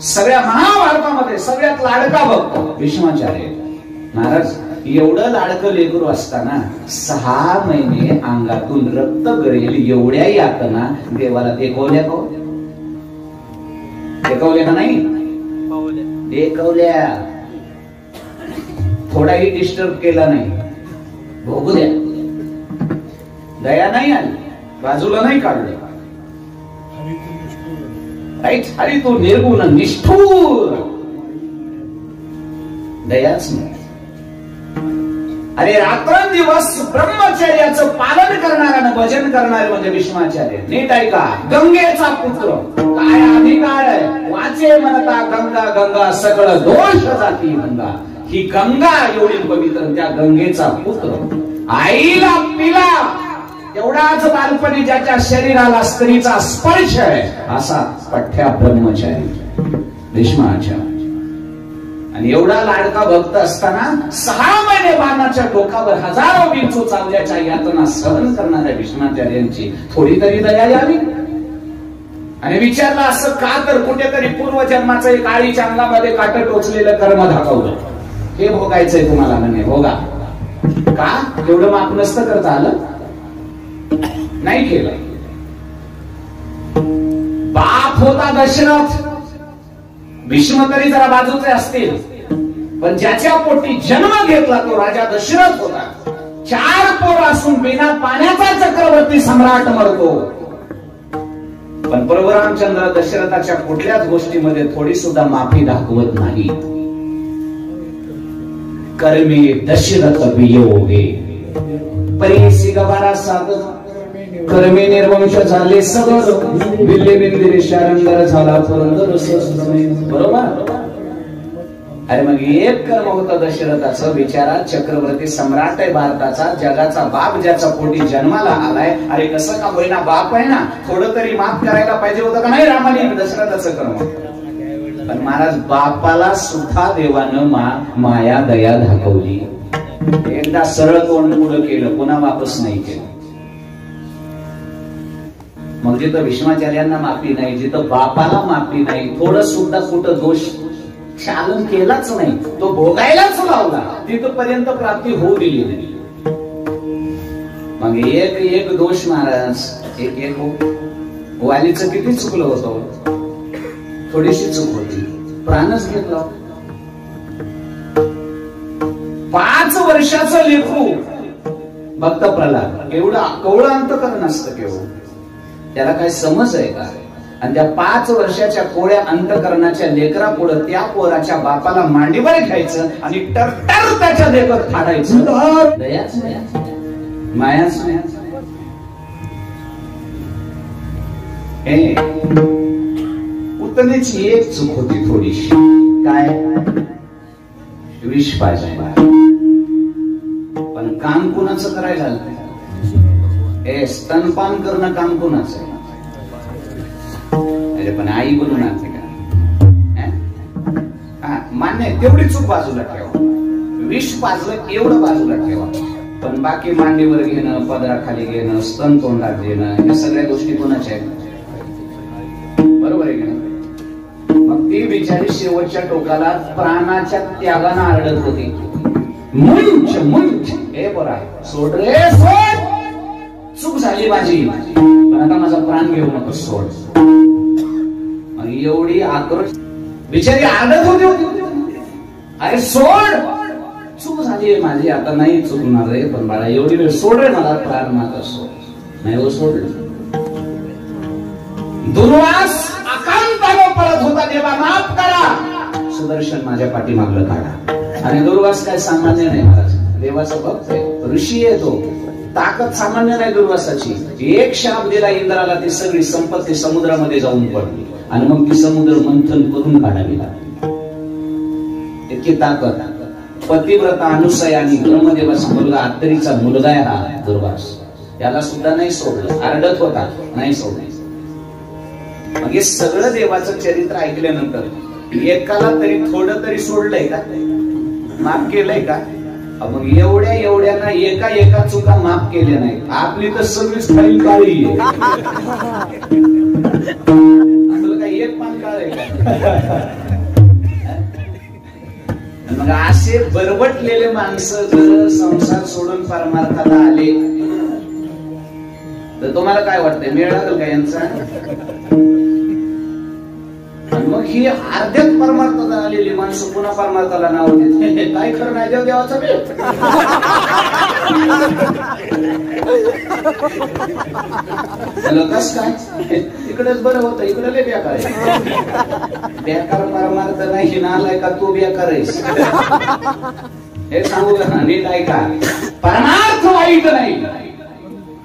सगळ्या महाभारतामध्ये सगळ्यात लाडका भक्त भीष्माचार्य महाराज. एवढं लाडकं लेकरू असताना 6 महिने अंगातून रक्त गळेल एवढ्या यातना देवाला देखवल्या का? देखवल्या का नाही? देखवल्या. थोडाही डिस्टर्ब केला नाही. भोगू द्या. दया नाही आली, बाजूला नाही काढलं. राईट. हरी तू निर्गुण निष्ठूर, दयाच नाही. अरे रात्रंदिवस ब्रह्मचर्याचं पालन करणाऱ्यानं भजन करणारे म्हणजे भीष्माचार्य. नीट ऐका. गंगेचा पुत्र, काय अधिकार आहे, वाचे म्हणता गंगा गंगा सगळं दोष जाती गंगा. ही गंगा एवढी पवित्र, त्या गंगेचा पुत्र आईला पिला तेवढाच बालपणी ज्याच्या शरीराला स्त्रीचा स्पर्श आहे असा पठ्या ब्रह्मचारी भीष्माचार्य. आणि एवढा लाडका भक्त असताना 6 महिने बाणाच्या डोकावर हजारो विंचू चावल्याच्या यातना सहन करणाऱ्या भीष्माचार्यांची थोडी तरी दया यावी. आणि विचारलं असं का, तर कुठेतरी पूर्वजन्माचं एक आळीच्या अंगामध्ये काट टोचलेलं कर्म दाखवलं. हे भोगायचंय तुम्हाला म्हणे, भोगा. का एवढं माफ नसतं करता आलं, नाही केलं. बाप होता दशरथ, भीष्म तरी जरा बाजूचे असतील, पण ज्याच्या पोटी जन्म घेतला तो राजा दशरथ होता. 4 पोर असून बिना पाण्याचा चक्रवर्ती सम्राट मरतो. पण प्रभू रामचंद्र दशरथाच्या कुठल्याच गोष्टीमध्ये थोडी सुद्धा माफी दाखवत नाही. कर्मे दशरथ वियोगे परीसी गवारा सागर, कर्मे निर्वंश झाले सगर, बिल्ले बिंदिरे शारंगार झाला पुरंदर ससुरमे. बरोबर. अरे मग एक कर्म होतं दशरथाचं, बिचारा चक्रवर्ती सम्राट आहे भारताचा, जगाचा बाप, ज्याचा पोटी जन्माला आलाय. अरे कसं का होईना बाप आहे ना, थोडं तरी माफ करायला पाहिजे होतं का नाही रामाने दशरथाचं कर्म. पण महाराज बापाला सुद्धा देवानं माया दया दाखवली. एकदा सरळ तोंड पुढं केलं, पुन्हा वापस नाही केलं. मग जिथं भीष्माचार्यांना माफी नाही, जिथं बापाला माफी नाही, थोडं सुद्धा कुठं दोष शालन केलाच नाही, तो भोगायलाच लावला, तिथपर्यंत प्राप्ती होऊ दिली नाही. मग एक दोष महाराज, एक वालीचं किती चुकलं होतं, थोडीशी चूक होती, प्राणच घेतला. 5 वर्षाचं लेकरू भक्त प्रल्हाद, एवढं कवळं अंतकरण असतं केवळ, त्याला काय समज आहे का. आणि त्या 5 वर्षाच्या कोळ्या अंतकरणाच्या लेकरा पुढे त्या पोराच्या बापाला मांडीवर घ्यायचं आणि टरटर त्याच्या लेकर फाडायचं. दयाच नाही, मायाच नाही. उतनेची एक चूक होती थोडीशी, काय, विष पाहिजे. पण काम कुणाचं करायला लागलं, स्तनपान करणं काम कुणाचं आहे. अरे पण आई बनून आणते का, मान्य तेवढी चूक बाजूला ठेवा, विष पाजलं एवढं बाजूला ठेवा. पण बाकी मांडीवर घेणं, पदराखाली घेणं, स्तन तोंडात घेणं, या सगळ्या गोष्टी कोणाच्या आहेत, बरोबर आहे का. मग ती बिचारी शेवटच्या टोकाला प्राणाच्या त्यागानं आरडत होती, मुंच मुंच, हे बरं आहे, सोड रे सोड, चूक झाली माझी, पण आता माझा प्राण घेऊ नको, सोड. एवढी आक्रोश बिचारी आडत होती, अरे सोड, चूक झाली माझी, आता नाही चुकणार रे, पण बाळा एवढी वेळ सोड रे मला, प्राण माझा सोड. नाही हो सोडलं. दुर्वास आकांतानं पळत होता, देवा माफ करा, सुदर्शन माझ्या पाठीमागलं काढा. आणि दुर्वास काय सामान्य नाही महाराज, देवाचा भक्त आहे, ऋषी आहे तो, ताकद सामान्य नाही दुर्वासाची. एक शाप दिला इंद्राला, ती सगळी संपत्ती समुद्रामध्ये जाऊन पडली आणि मग ती समुद्र मंथन करून काढावी लागली. इतकी ताकद. पतिव्रता अनुसया आणि ब्रह्मदेवाचा मुलगा आत्तरीचा मुलगा आहे हा दुर्वास, याला सुद्धा नाही सोडलं, आरडत होता, नाही सोडलं. मग हे सगळं देवाचं चरित्र ऐकल्यानंतर एकाला तरी थोडं तरी सोडलंय का, माफ केलंय का. मग एवढ्यांना एका चुका माफ केल्या नाही, आपली तर सगळीच फाईल काळी आहे. काय एक पान काळ आहे का. मग असे बरबटलेले माणसं जर संसार सोडून परमार्थाला आले तर तुम्हाला काय वाटतंय, मेळ लागेल का यांचा. मग ही अर्ध्यात परमार्थाला आलेली माणसं पुन्हा परमार्थाला नाव देत, काय खरं नाही देव देवाचा वेळ. कस काय इकडेच बरं होतं, इकडे लय बेकार आहे. बेकार परमार्थ नाही, नालाय का तू बेकार आहेस, हे सांगू का नीट ऐका. परमार्थ वाईट नाही,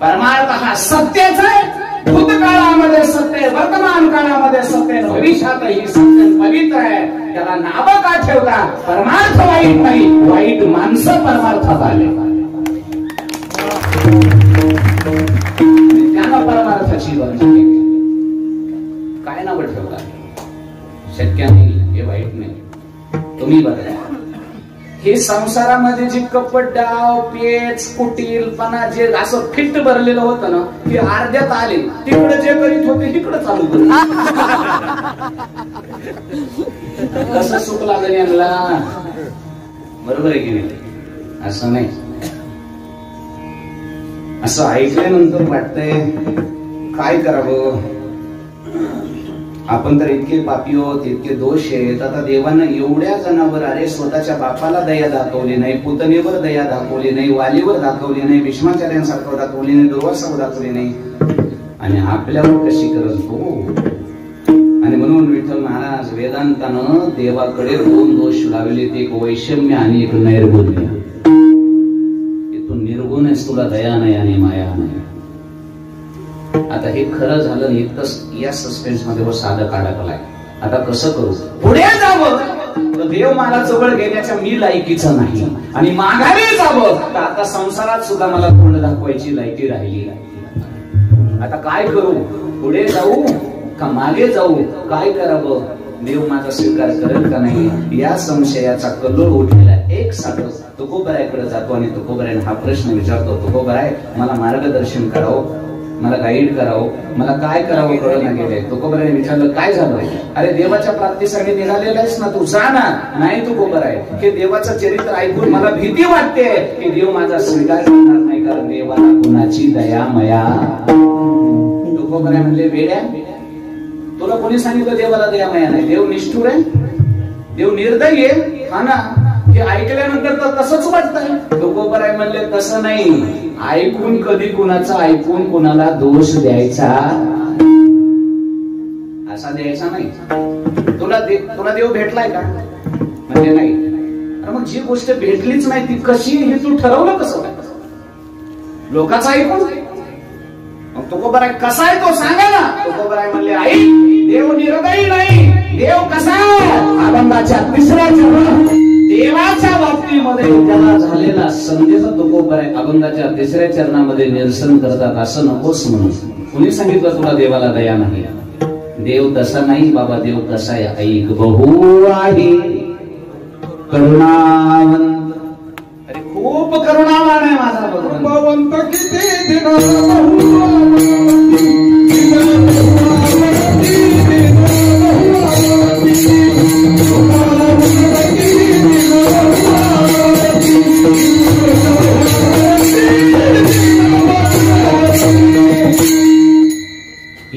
परमार्थ हा सत्याच आहे. भूतकाळामध्ये सत्य, वर्तमान काळामध्ये सत्य, भविष्यातही सत्य पवित्र आहे. त्याला नाव का ठेवला, परमार्थ वाईट नाही, वाईट माणसं परमार्थात आले, त्यानं परमार्थाची वर्णन केली. काय नाव ठेवला, शक्य नाही, हे वाईट नाही. तुम्ही बघा, हे संसारामध्ये जे कपट, डाव, पेच, कुटीलपणा जे असं फिट भरलेलं होतं ना, ते अर्ध्यात आले. तिकडे जे करीत होते तिकडे चालू करू. कसं सुख लागेल यांना? बरोबर आहे की नाही? असं नाही. असं ऐकल्यानंतर वाटतंय काय करावं, आपण तर इतके पापी आहोत, इतके दोष आहेत. आता देवानं एवढ्या जणांवर, अरे स्वतःच्या बापाला दया दाखवली नाही, पुतणीवर दया दाखवली नाही, वालीवर दाखवली नाही, भीष्माचार्यांसारखं दाखवली नाही, दुर्वासावर दाखवली नाही, आणि आपल्यावर कशी करत हो? आणि म्हणून विठ्ठल महाराज वेदांतानं देवाकडे 2 दोष लावले, एक वैषम्य आणि एक नैर्गुण्य. तू निर्गुण आहेस, तुला दया नाही आणि माया नाही. आता हे खरं झालं, इतकं या सस्पेन्स मध्ये साधं काढाकलाय. आता कसं करू? पुढे जावं तर देव मला जवळ घेण्याच्या मी लायकीचा नाही, आणि माघारी जावं तर आता संसारात सुद्धा मला तोंड दाखवायची लायकी राहिली. आता काय करू? पुढे जाऊ का मागे जाऊ? काय करावं? देव माझा स्वीकार करेल का नाही, या संशयाचा कल्लोळ उठलेला एक साधक तुकोबरायकडे जातो आणि तुकोबराय हा प्रश्न विचारतो, तुकोबराय मला मार्गदर्शन करावं, मला गाईड करावं, मला काय करावं कळना गेले. तुकोबरायने विचारलं काय झालं? अरे देवाच्या प्राप्तीसाठी निघालेला आहेस ना, तू जा ना. नाही तुकोबराय, हे देवाचं चरित्र ऐकून मला भीती वाटते की देव माझा स्वीकार करणार नाही, कारण देवाला कुणाची दया मया. तुकोबराय म्हणले वेड्या, तुला कोणी सांगितलं देवाला दया माया नाही? देव निष्ठुर आहे, देव निर्दयी आहे. हा ना, हे ऐकल्यानंतर तर तसंच वाटतंय. तुकोबराय म्हणले तसं नाही, ऐकून कधी कुणाचा ऐकून कुणाला दोष द्यायचा, असा द्यायचा नाही. तुला देव भेटलाय का? म्हणजे नाही. मग जी गोष्ट भेटलीच नाही ती कशी, हे तू ठरवलं कसं? लोकांचं ऐकून. मग तुकोबराय कसा आहे तो सांगा ना. तुकोबराय म्हणले आई, देव निर्दयी नाही. देव कसा? अभंगाच्या 3ऱ्या चरणात देवाच्या बाबतीमध्ये त्याला झालेला संदेश तुकोबराय अभंगाच्या 3ऱ्या चरणामध्ये निरसन करतात. असं नकोस म्हणून. कुणी सांगितलं तुला देवाला दया नाही? देव तसा नाही बाबा. देव कसा आहे ऐक. बहु आहे करुणावंत. अरे खूप करुणावान आहे माझा भगवंत. किती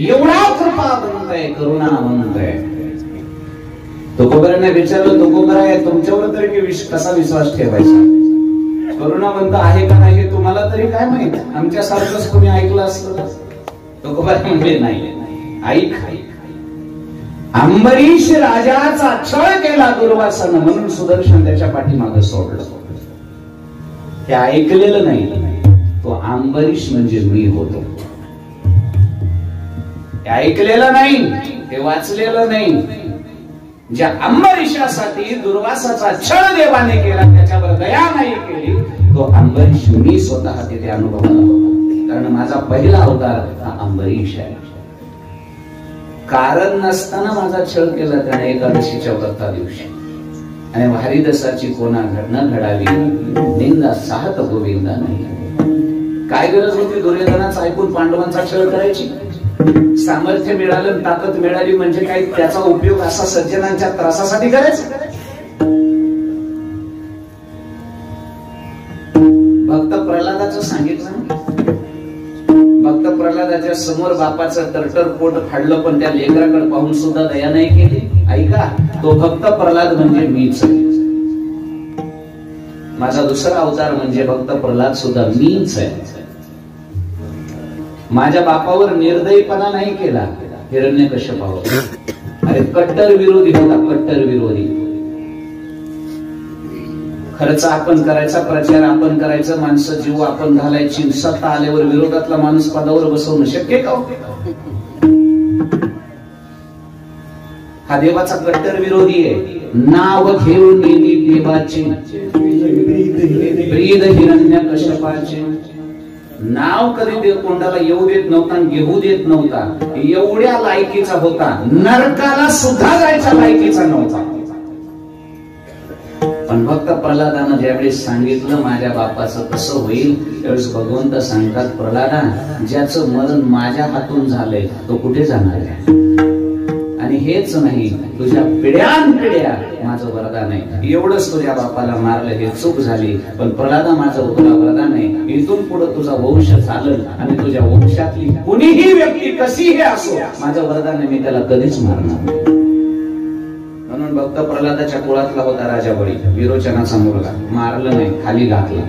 एवढा कृपावंत आहे, करुणावंत आहे. तुकोबरायने विचारलं, तुकोबराय तुमच्यावर तरी कसा विश्वास ठेवायचा? करुणावंत आहे का नाही हे तुम्हाला तरी काय माहित? आमच्यासारखंच कोणी ऐकलं असतं? तुकोबराय म्हणजे नाही. ऐक, अंबरीश राजाचा छळ केला दुर्वासानं, म्हणून सुदर्शन त्याच्या पाठीमागे सोडलं. ते ऐकलेलं नाही. तो अंबरीश म्हणजे मी होतो. ते ऐकलेलं नाही, ते वाचलेलं नाही. ज्या अंबरीशासाठी दुर्वासाचा छळ देवाने केला, त्याच्यावर दया नाही केली, तो अंबरीश मी स्वतः तिथे अनुभवला होता. कारण माझा पहिला अवतार हा अंबरीश आहे. कारण नसताना माझा छळ केला त्याने एकादशीच्या व्रता दिवशी. आणि हरिदासाची कोणा घटना घडावी, निंदा साहत गोविंदा नाही. काय गरज होती दुर्योधनाचा ऐकून पांडवांचा छळ करायची? सामर्थ्य मिळालं, ताकद मिळाली म्हणजे काय त्याचा उपयोग असा सज्जनांच्या त्रासासाठी करायचा? भक्त प्रल्हादाचं सांगितलं. भक्त प्रल्हादाच्या समोर बापाचं तरटर पोट फाडलं, पण त्या लेकराकडे पाहून सुद्धा दया नाही केली. ऐका, तो भक्त प्रल्हाद म्हणजे मीच. माझा दुसरा अवतार म्हणजे भक्त प्रल्हाद सुद्धा मीच आहे. माझ्या बापावर निर्दयीपणा नाही केला हिरण्यकश्यपावर. अरे कट्टर विरोधी होता, कट्टर विरोधी. खर्च आपण करायचा, प्रचार आपण करायचं, माणसं जीव आपण घालायची. सत्ता आल्यावर विरोधातला माणूस पदावर बसवणं शक्य का? हा देवाचा कट्टर विरोधी आहे. नाव घेऊन नेली देवाचे, ब्रीद हिरण्यकश्यपाचे. नाव कधी कोणाला येऊ देत नव्हता, घेऊ देत नव्हता. एवढ्या लायकीचा होता, नरकाला सुद्धा जायचा लायकीचा नव्हता. भक्त प्रल्हादानं ज्यावेळेस सांगितलं माझ्या बापाचं कसं होईल, त्यावेळेस भगवंत सांगतात, प्रल्हादा, ज्याचं मरण माझ्या हातून झालंय तो कुठे जाणार आहे? आणि हेच नाही, तुझ्या पिढ्यानपिढ्या माझं वरदान आहे. एवढंच तुझ्या बापाला मारलं हे चूक झाली, पण प्रल्हादा माझं तुला वरदान आहे, इथून पुढे तुझा वंश चालल आणि तुझ्या वंशातली कुणीही व्यक्ती कशीही असो, माझं वरदान आहे, मी त्याला कधीच मारणार. म्हणून भक्त प्रल्हादाच्या कुळातला होता राजा बळी, विरोचनाचा मुलगा. मारलं नाही, खाली घातलं.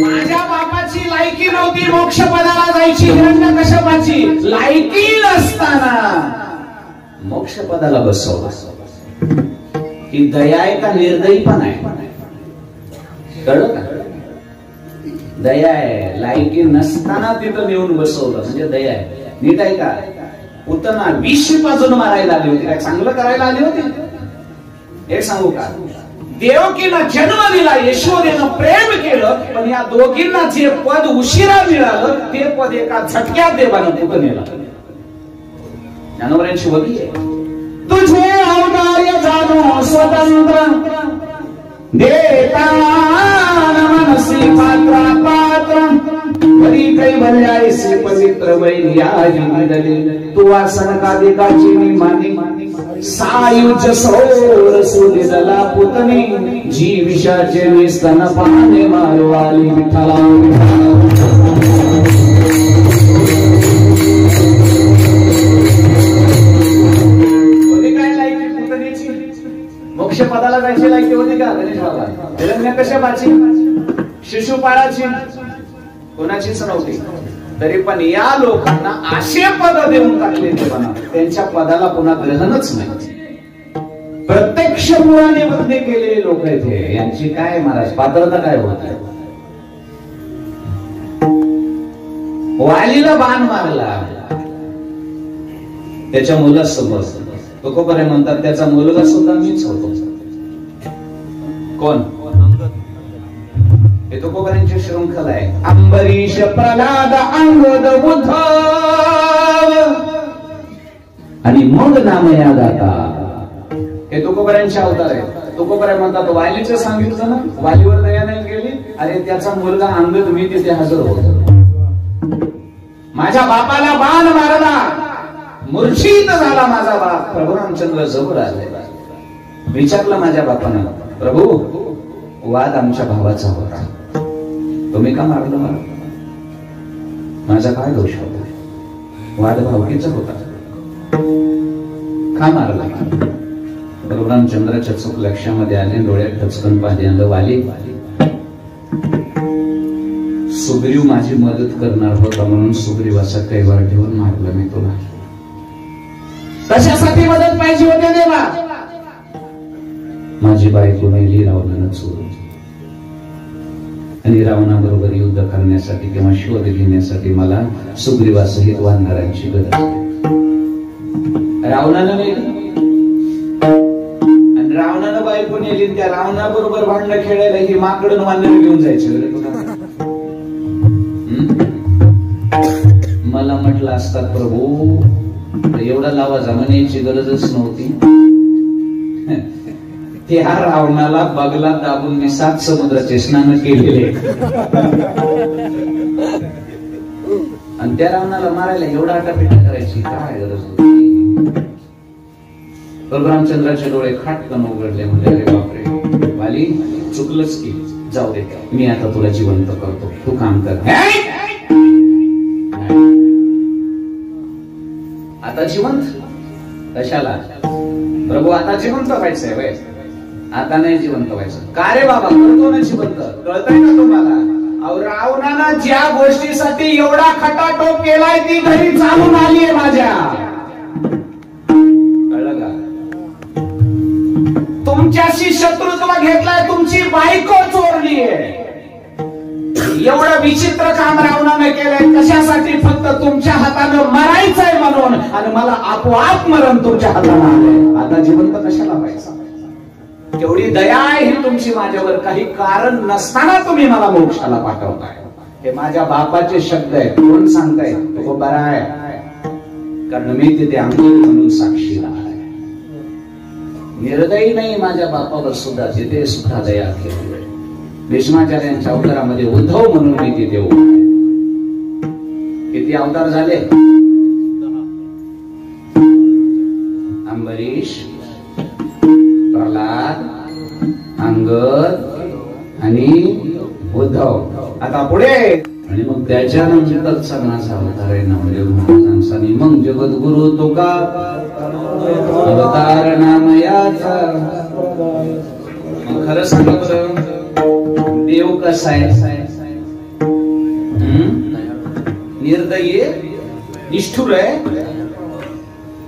माझ्या बापाची लायकी नव्हती मोक्षपदाला जायची, हिरण्यकश्यपाची लायकी नसताना मोक्षपदाला बसवलं. ही दया आहे का निर्दयी पण आहे? कळलं का? दया आहे. लायकी नसताना तिथं नेऊन बसवलं म्हणजे दया आहे. नीट आहे का? पुतना विष पाजून मारायला आली होती, काय चांगलं करायला आली होती? हे सांगू का? देवकीनं जन्म दिला, यशोदेनं प्रेम केलं, पण या दोघींना जे पद उशिरा मिळालं ते पद एका झटक्यात देवानं कुठं नेलं. ज्ञानोबरांची वगी आहे, तुझे औदार्य जाणो स्वतंत्र देता मनसी पात्र पात्र बरी कैवल्यायसे पवित्र वैर्याजिदले तू वासन कादिकाची निमानी सायुज सौर सुदिदला पुतनी जी विषाचे निस्तन पाने मारवाली विठ्ठला. मोक्षपदाला जायची लायकी होती का गणेश बाबा? हिरण्यकश्यपाची, शिशुपाळाची, कोणाचीच नव्हती. तरी पण या लोकांना असे पद देऊन टाकले देवाना, त्यांच्या पदाला पुन्हा ग्रहणच नाही. प्रत्यक्ष मुळाने बदले केलेले लोक आहेत. यांची काय महाराज पात्रता काय होती? वालीला बाण मारला त्याच्या मुलासोबत. तुकोबरे म्हणतात त्याचा मुलगा सुद्धा मीच होतो. कोण? हे तुकोबऱ्यांची शृंखला आहे. अंबरीश, प्रल्हाद, अंगद, उद्धव आणि मग नामया दाता, हे तुकोबऱ्यांचे अवतार आहे. तुकोबरे म्हणतात वालीचं सांगितलं ना, वालीवर दया नाही केली, अरे त्याचा मुलगा अंगद मी तिथे हजर होतो. माझ्या बापाला बाण मारला, मूर्छित झाला माझा बाप. प्रभू रामचंद्र जवळ आले, विचारलं माझ्या बापानं, प्रभू वाद आमच्या भावाचा होता, तुम्ही का मारलं मला? माझा काय दोष होता? वाद भावकीचा होता, का मारला? प्रभू रामचंद्राच्या चूक लक्षामध्ये आले, डोळ्यात ठचकन पाहिलं. वाली, सुग्रीव माझी मदत करणार होता म्हणून सुग्रीवाचा कैवार ठेवून मारलं मी तुला. कशासाठी मदत पाहिजे होते देवा? माझी बायको मेली रावणानं चोरून, आणि रावणाबरोबर युद्ध करण्यासाठी किंवा शोध घेण्यासाठी मला सुग्रीवासहित वानरांची गरज आहे. रावणानं मेली आणि रावणानं बायको नेली, त्या रावणाबरोबर भांडणं खेळायला ही माकडं वानर घेऊन जायचे. मला म्हटलं असतात प्रभू एवढा लावा जमान्याची गरजच नव्हती. त्या रावणाला बगला दाबून मी 7 समुद्राचे स्नान केलेले, आणि त्या रावणाला मारायला एवढा आटापिटा करायची काय गरज होती? प्रभू रामचंद्राचे डोळे खाटकन उघडले, म्हणजे अरे बापरे वाली चुकलंच की, जाऊ दे मी आता तुला जिवंत करतो, तू काम कर. आता जिवंत कशाला? प्रभू आता जिवंत व्हायचंय वय, आता नाही जिवंत व्हायचं का रे बाबा? करतो ना जिवंत, कळतंय ना तुम्हाला? अहो रावणानं ज्या गोष्टीसाठी एवढा खटाटोप केलाय ती घरी चालून आलीये माझ्या, कळलं का? तुमच्याशी शत्रुत्व घेतलाय, तुमची बायको चोरलीये. एवढं विचित्र काम रावणानं केलंय कशासाठी? फक्त तुमच्या हातानं मरायचंय म्हणून, आणि मला आपोआप मरण तुमच्या हातानं आलंय. आता जिवंत कशाला व्हायचं? तेवढी दया आहे ही तुमची माझ्यावर, काही कारण नसताना तुम्ही मला मोक्षाला पाठवताय. हे माझ्या बापाचे शब्द आहेत. कोण सांगताय? तो बरा आहे. कारण मी तिथे अंगण म्हणून साक्षीदार आहे. निर्दयी नाही माझ्या बापावर सुद्धा तिथे सुद्धा दया केली. भीष्माचार्यांच्या अवतारामध्ये उद्धव म्हणून मी तिथे उभा. किती अवतार झाले? अंबरीश, प्रल्हाद, अंगद आणि उद्धव. आता पुढे आणि मग त्याच्यानंतरचा माझा अवतार आहे नामदेव महाराजांचा. आणि मग जगद्गुरु तुका अवतार नामयाचा. मग खरं सांगा बरं, देव कसा आहे? निर्दयी, निष्ठुर आहे.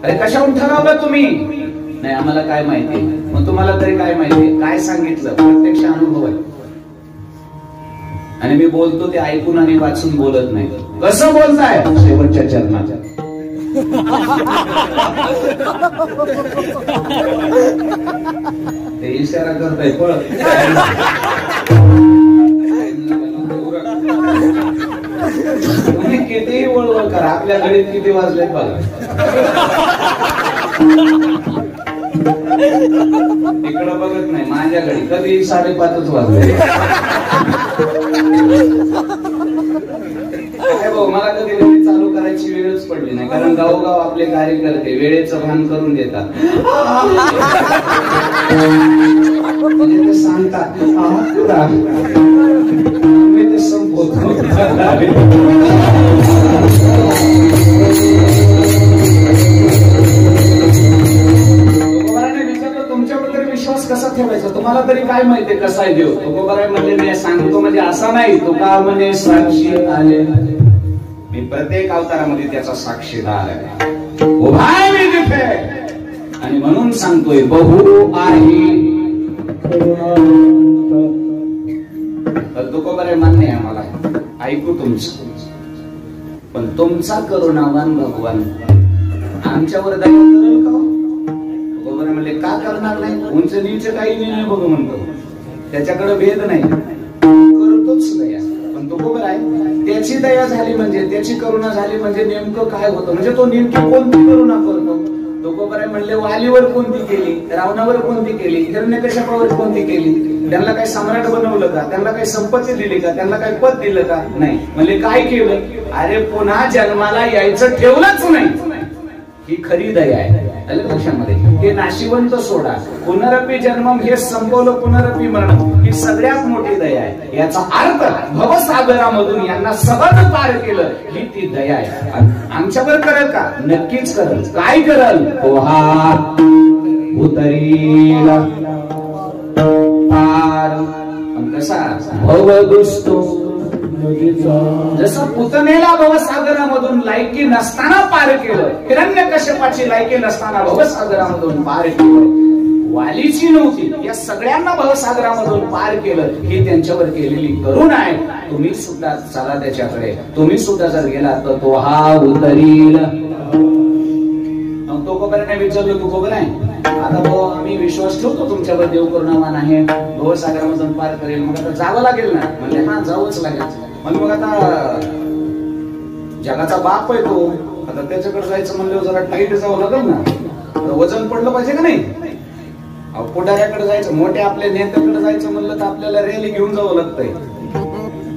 अरे कशाहून ठरवलं तुम्ही? नाही आम्हाला काय माहिती. मग तुम्हाला तरी काय माहिती? काय सांगितलं? प्रत्यक्ष अनुभव आहे. आणि मी बोलतो ते ऐकून आणि वाचून बोलत नाही. कसं बोलताय? शेवटच्या चरणाच्या. ते इशारा करताय पळ. तुम्ही कितीही वळवळ करा, आपल्या घडीत किती वाजले बघा. इकडं बघत नाही, माझ्या घडी कधी 5:30 वाजले. भाऊ मला कधी घडी चालू करायची वेळच पडली नाही, कारण गावोगाव आपले कार्यकर्ते वेळेचं भान करून देतात. म्हणजे ते सांगतात मी ते संपवतो. तुमच्याबद्दल विश्वास कसा ठेवायचा? तुम्हाला तरी काय माहितीये कसा आहे देव? तुकोबाराय म्हणजे मी सांगतो म्हणजे असा नाही. तुका म्हणजे साक्षी आले. मी प्रत्येक अवतारामध्ये त्याचा साक्षीदार आहे. उभा आहे मी तिथे आणि म्हणून सांगतोय बहु आहे. तुकोबाराय मान्य आहे आम्हाला, ऐकू तुमचं. पण तुमचा करुणावान भगवान आमच्यावर दया करेल का? म्हणले का करणार नाही? उंच नीच काही नाही बघ म्हणतो. त्याच्याकडे भेद नाही, करतोच दया. पण तो बरोबर आहे, त्याची दया झाली म्हणजे, त्याची करुणा झाली म्हणजे नेमकं काय होतं? म्हणजे तो नेमकी कोणती करुणा करतो? तो बरोबर आहे म्हणले वालीवर कोणती केली, रावणावर कोणती केली, हिरण्यकश्यपावर कोणती केली? त्यांना काही सम्राट बनवलं का? त्यांना काही संपत्ती दिली का? त्यांना काही पद दिलं का? नाही. म्हणजे काय केलं? अरे पुन्हा जन्माला यायचं ठेवलंच नाही. ही खरी दया आहे. लक्षामध्ये हे नाशिवंत सोडा, पुनरपी जन्मम हे संपवलं, पुनरपी मरण ही सगळ्यात मोठी दया आहे. याचा अर्थ भवसागरामधून यांना सहज पार केलं, ही ती दया आहे. आमच्यावर करेल का? नक्कीच करेल. काय करेल? पोहा उतरील पार. कसा? भव दुसतो. जसं पुतनेला भवसागरामधून लायकी नसताना पार केलं, हिरण्यकश्यपाची लायकी नसताना भवसागरामधून पार केलं, वालीची नव्हती या सगळ्यांना भवसागरामधून पार केलं, ही त्यांच्यावर केलेली करुणा आहे. तुम्ही सुद्धा चला त्याच्याकडे. तुम्ही सुद्धा जर गेला तर तो हा उतरील. तो कोबराने विचारलं, तू कोबर आहे आता भाऊ, आम्ही विश्वास ठेवतो तुमच्यावर, देव करुणावान आहे, भवसागरामधून पार करेल. मग आता जावं लागेल ना? म्हणजे हा जावंच लागेल. मग आता जगाचा बाप आहे तो, आता त्याच्याकडे जायचं म्हणलं जरा टाईट जावं लागेल ना, वजन पडलं पाहिजे का नाही? पुढाऱ्याकडे जायचं, मोठ्या आपल्या नेत्याकडे जायचं म्हणलं तर आपल्याला रॅली घेऊन जावं लागतंय.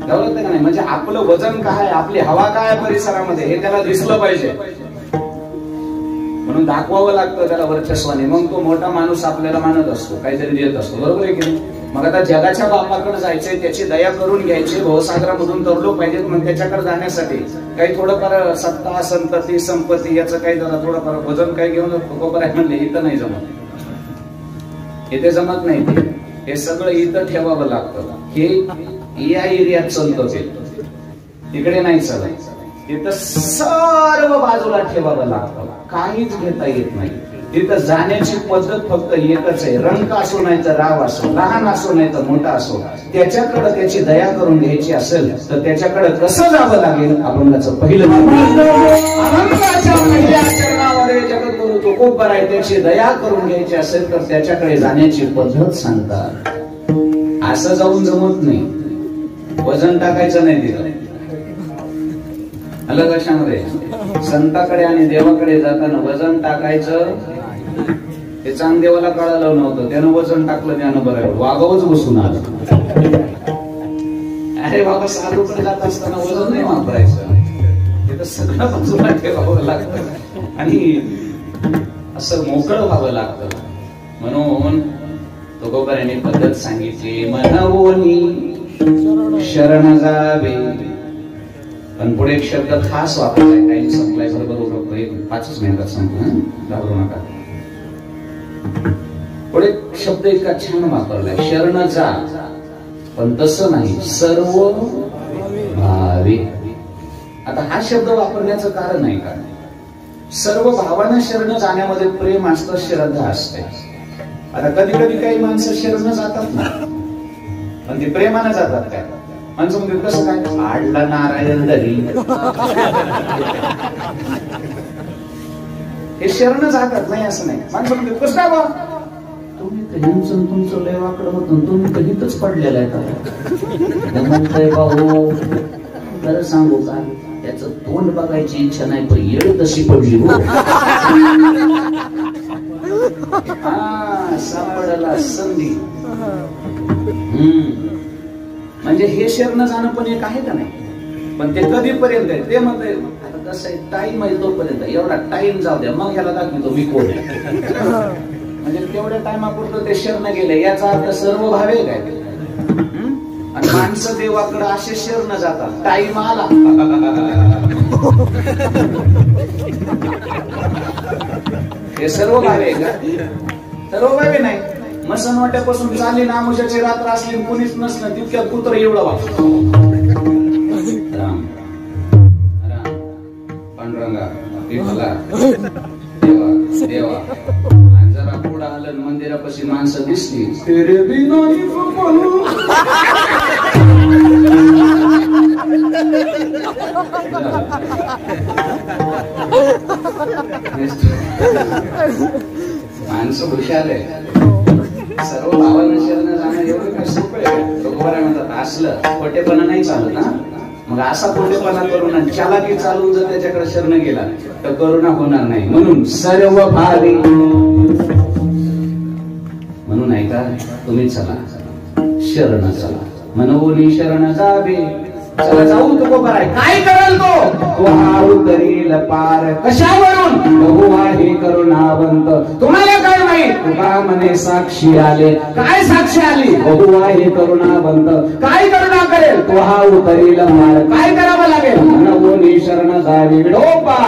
जावं लागतं का नाही? म्हणजे आपलं वजन काय, आपली हवा काय परिसरामध्ये हे त्याला दिसलं पाहिजे, म्हणून दाखवावं लागतं त्याला वर्चस्वाने. मग तो मोठा माणूस आपल्याला मानत असतो, काहीतरी देत असतो. बरोबर आहे की नाही? मग आता जगाच्या बापाकडे जायचंय, त्याची दया करून घ्यायची, भवसागरामधून तरलो पाहिजे. मग त्याच्याकडे जाण्यासाठी काही थोडंफार सत्ता, संतती, संपत्ती याचं काही जरा थोडंफार वजन काही घेऊन बरोबर आहे म्हणले, इथं नाही जमत, इथे जमत नाही. ते हे सगळं इथं ठेवावं लागतं. हे या एरियात चालतं, ते तिकडे नाही चालायचं. तिथं सर्व बाजूला ठेवावं लागतं, काहीच घेता येत नाही. तिथं जाण्याची पद्धत फक्त एकच आहे. रंग असो नाही तर राव असो, लहान असो नाही तर मोठा असो, त्याच्याकडे त्याची दया करून घ्यायची असेल तर त्याच्याकडे कसं जावं लागेल? अभंगाचं पहिलं चरणामध्ये जगद्गुरु तुकोबर आहे, त्याची दया करून घ्यायची असेल तर त्याच्याकडे जाण्याची पद्धत सांगतात. असं जाऊन जमत नाही, वजन टाकायचं नाही तिथं. अलग लक्षामध्ये संताकडे आणि देवाकडे जाताना वजन टाकायचं हे चांगदेवाला कळालं नव्हतं, त्यानं वजन टाकलं, त्यानं बरं वागावच बसून आलं. अरे बाबा साधूकडे जात असताना वजन नाही वापरायचं, ते तर सगळं बाजूला ठेवावं लागतं आणि असं मोकळं व्हावं लागतं. म्हणून तुकोबारांनी पद्धत सांगितली, मनवोनी शरण जावे. पण पुढे एक शब्द खास वापरलाय, टाइम संपलाय, बरोबर ओळखतो, 5 मिनिटात संपलं, घाबरू नका. पुढे शब्द इतका छान वापरलाय, शरण जा, पण तसं नाही, सर्व भावे. आता हा शब्द वापरण्याचं कारण आहे का, सर्व भावांना शरण जाण्यामध्ये प्रेम असतं, श्रद्धा असते. आता कधी कधी काही माणसं शरण जातात ना, पण ती प्रेमानं जातात काय, माणसं म्हणजे कसं काय, आडला नारायण दरी, हे शरण जातात नाही असं नाही. माणसं म्हणजे कसं काय बा, तुम्ही कधीचं तुमचं लय वाकडं होतं, तुम्ही कधीच पडलेलं आहे म्हणताय भाऊ, खरं सांगू का, त्याचं तोंड बघायची इच्छा नाही, पण येळ तशी पडली हो. सापडला संधी. म्हणजे हे शरण जाणं पण एक आहे का नाही, पण ते कधीपर्यंत आहे ते म्हणते. आता कसं आहे, टाइम आहे तोपर्यंत, एवढा टाइम जाऊ द्या, मग ह्याला दाखवतो मी कोण आहे. म्हणजे तेवढ्या टाइमापुरतं ते शरण गेले, याचा अर्थ सर्व भावे काय. आणि माणसं देवाकडे असे शरण जातात, टाइम आला हे सर्व भावे का, सर्व भावे नाही. मसन वाट्यापासून चाली नामुष्याची रात्र असली, कुणीच नसलं, तितक्यात कुत्र एवढं वाटत, राम राम पांडुरंगा विठ्ठला देवा देवा. आणि जरा पुढं आलं, मंदिरापाशी माणसं दिसली, तेरे बिना माणसं हुशार आहे. सर्व भावांना शरण जाणं एवढं काय सोपं आहे. तुकोबाराय म्हणतात, असलं खोटेपणा नाही चालत ना, मग असा खोटेपणा करून चालाकी चालून जर त्याच्याकडे शरण गेला तर करुणा होणार नाही. म्हणून सर्व भावी, म्हणून ऐका, तुम्ही चला शरण चला, मनवोनी शरण जावे. चला जाऊ तुकोबाराय. काय कराल तो हा उतरील पार, कशावरून, बहु आहे करुणावंत. तुम्हाला काय माहित, तुका म्हणे साक्षी आले. काय साक्षी आली, बहु आहे करुणावंत. काय करुणा करेल, तो हा उतरील पार. काय करावं लागेल, मनवोनी शरण जावे. विडोबा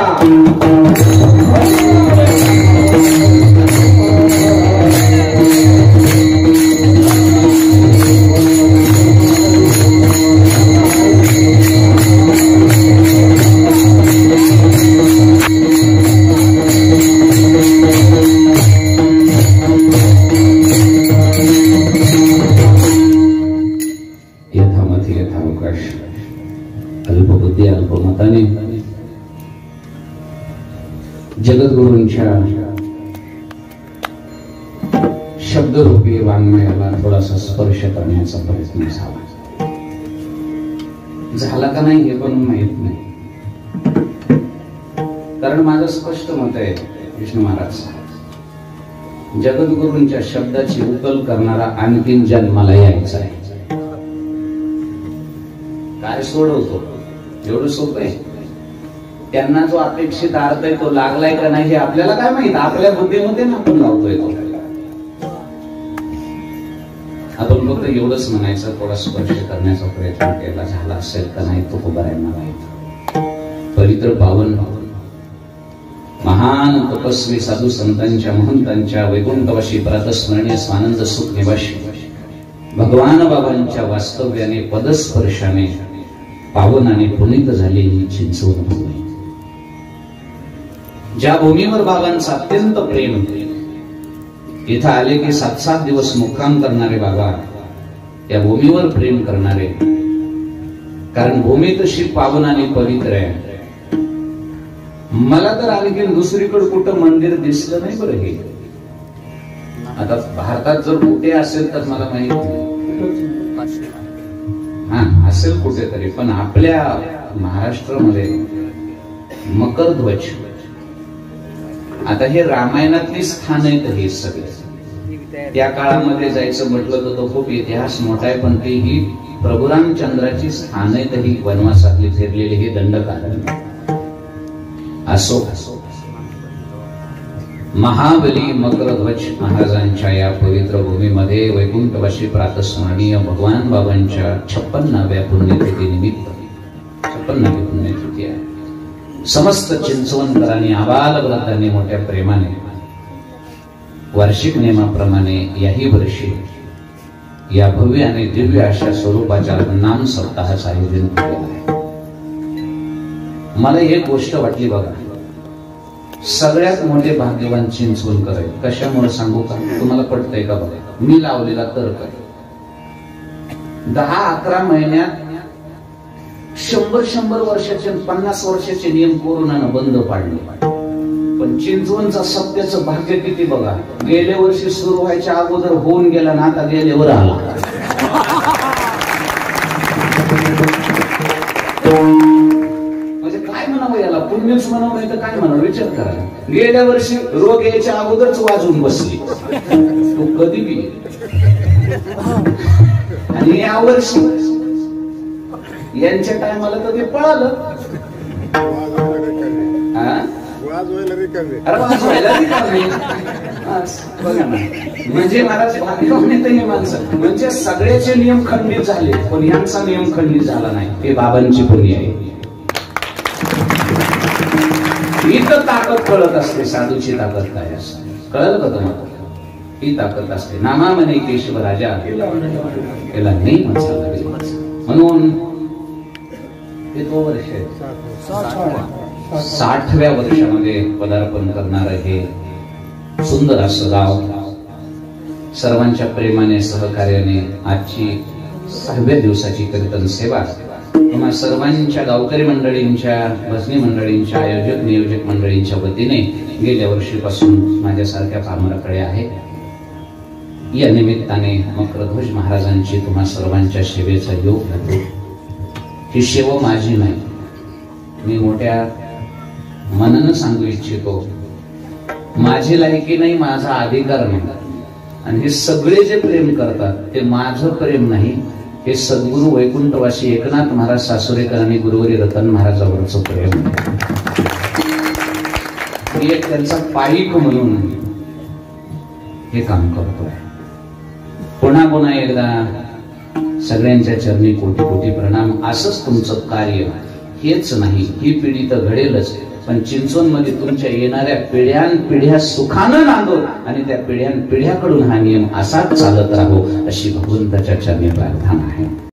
अल्पमताने जगद्गुरूंच्या शब्दरूपी वाङ्मयाला थोडासा स्पर्श करण्याचा प्रयत्न झाला का नाही हे पण माहित नाही. कारण माझं स्पष्ट मत आहे, विष्णू महाराज, जगद्गुरूंच्या शब्दाची उकल करणारा आणखीन जन्माला यायचा आहे. काय सोडवतो, एवढं सोपं आहे. त्यांना जो अपेक्षित अर्थ आहे तो लागलाय का नाही हे आपल्याला काय माहित, आपल्या बुद्धीमध्ये आपण लावतोय तो. आपण फक्त एवढंच म्हणायचं, थोडा स्पर्श करण्याचा प्रयत्न केला, झाला असेल का नाही तो तुकोबारायांना माहित. पवित्र पावन महान तपस्वी साधू संतांच्या महंतांच्या वैकुंठवाशी प्रातस्मरणीय स्वानंद सुख निवासी भगवान बाबांच्या वास्तव्याने पदस्पर्शाने पावन आणि पुनीत झालेली चिंचवण भूमी, ज्या भूमीवर बाबांचं अत्यंत प्रेम, इथं आले की 7-7 दिवस मुक्काम करणारे बाबा, या भूमीवर प्रेम करणारे. कारण भूमी तशी पावन आणि पवित्र आहे. मला तर आणखी दुसरीकडे कुठं मंदिर दिसलं नाही बरं. हे आता भारतात जर कुठे असेल तर मला माहित नाही, हा असेल कुठेतरी, पण आपल्या महाराष्ट्रामध्ये मकरध्वज, आता हे रामायणातली स्थान आहेत हे सगळे. त्या काळामध्ये जायचं म्हटलं तर तो खूप इतिहास मोठा आहे, पण ते ही प्रभू रामचंद्राची स्थान आहेत ही वनवासातली फिरलेली हे दंडकारण्य. असो महाबली मकरध्वज महाराजांच्या या पवित्र भूमीमध्ये वैकुंठवासी प्रातस्मरणीय भगवान बाबांच्या 56व्या पुण्यतिथी निमित्त 56वी पुण्यतिथी आहे. समस्त चिंचवणकरांनी आबालवृद्धांनी मोठ्या प्रेमाने वार्षिक नियमाप्रमाणे याही वर्षी या भव्य आणि दिव्य अशा स्वरूपाच्या नाम सप्ताहाचं आयोजन केलेलं आहे. मला एक गोष्ट वाटली बघा, सगळ्यात मोठे भाग्यवान चिंचवणकर आहे. कशामुळे सांगू का? तुम्हाला पटतंय का बघा? मी लावलेला तर्क आहे. 10-11 महिन्यात 100 वर्षाचे 50 वर्षाचे नियम कोरोनानं बंद पाडले. पण चिंचवणचं सत्याचं भाग्य किती बघा, गेल्या वर्षी सुरू व्हायच्या अगोदर होऊन गेला ना, आता गेल्यावर आला. म्हणजे काय म्हणावं याला, पुण्यच म्हणावं नाही तर काय म्हणावं विचार करा. गेल्या वर्षी रोग यायच्या अगोदरच वाजून बसली, तू कधी बी. आणि या वर्षी यांच्या टायमाला तर ते पळालं. म्हणजे माणसं म्हणजे सगळ्याचे नियम खंडित झाले, पण यांचा नियम खंडित झाला नाही. ते बाबांची पुण्य आहे. इथं ताकद कळत असते, साधूची ताकद काय असते कळलं का तुम्हाला? ही ताकद असते. नामा म्हणे केशव राजा केला नाही म्हणून ते 2 वर्ष 60व्या वर्षामध्ये पदार्पण करणार हे सुंदर असं गाव सर्वांच्या प्रेमाने सहकार्याने आजची 6व्या दिवसाची कीर्तन सेवा तुम्हा सर्वांच्या गावकरी मंडळींच्या, भजनी मंडळींच्या, आयोजक नियोजक मंडळींच्या वतीने गेल्या वर्षीपासून माझ्यासारख्या कामाकडे आहे. या निमित्ताने मकरध्वज महाराजांची तुम्हा सर्वांच्या सेवेचा योग घेतो. ही सेवा माझी नाही, मी मोठ्या मनानं सांगू इच्छितो. माझी लायकी नाही, माझा अधिकार नाही. आणि हे सगळे जे प्रेम करतात ते माझं प्रेम नाही, हे सद्गुरु वैकुंठवासी एकनाथ महाराज सासुरेकर आणि गुरुवरी रतन महाराजावरचं प्रेम. मी एक त्यांचा पाईक म्हणून हे काम करतोय. पुन्हा एकदा सगळ्यांच्या चरणी कोटी कोटी प्रणाम. असंच तुमचं कार्य हेच नाही, ही पिढी तर घडेलच, पण चिंचवणमध्ये तुमच्या येणाऱ्या पिढ्या सुखानं नांदो आणि त्या पिढ्याकडून हा नियम असाच चालत राहो अशी भगवंताच्या चरणी प्रार्थना आहे.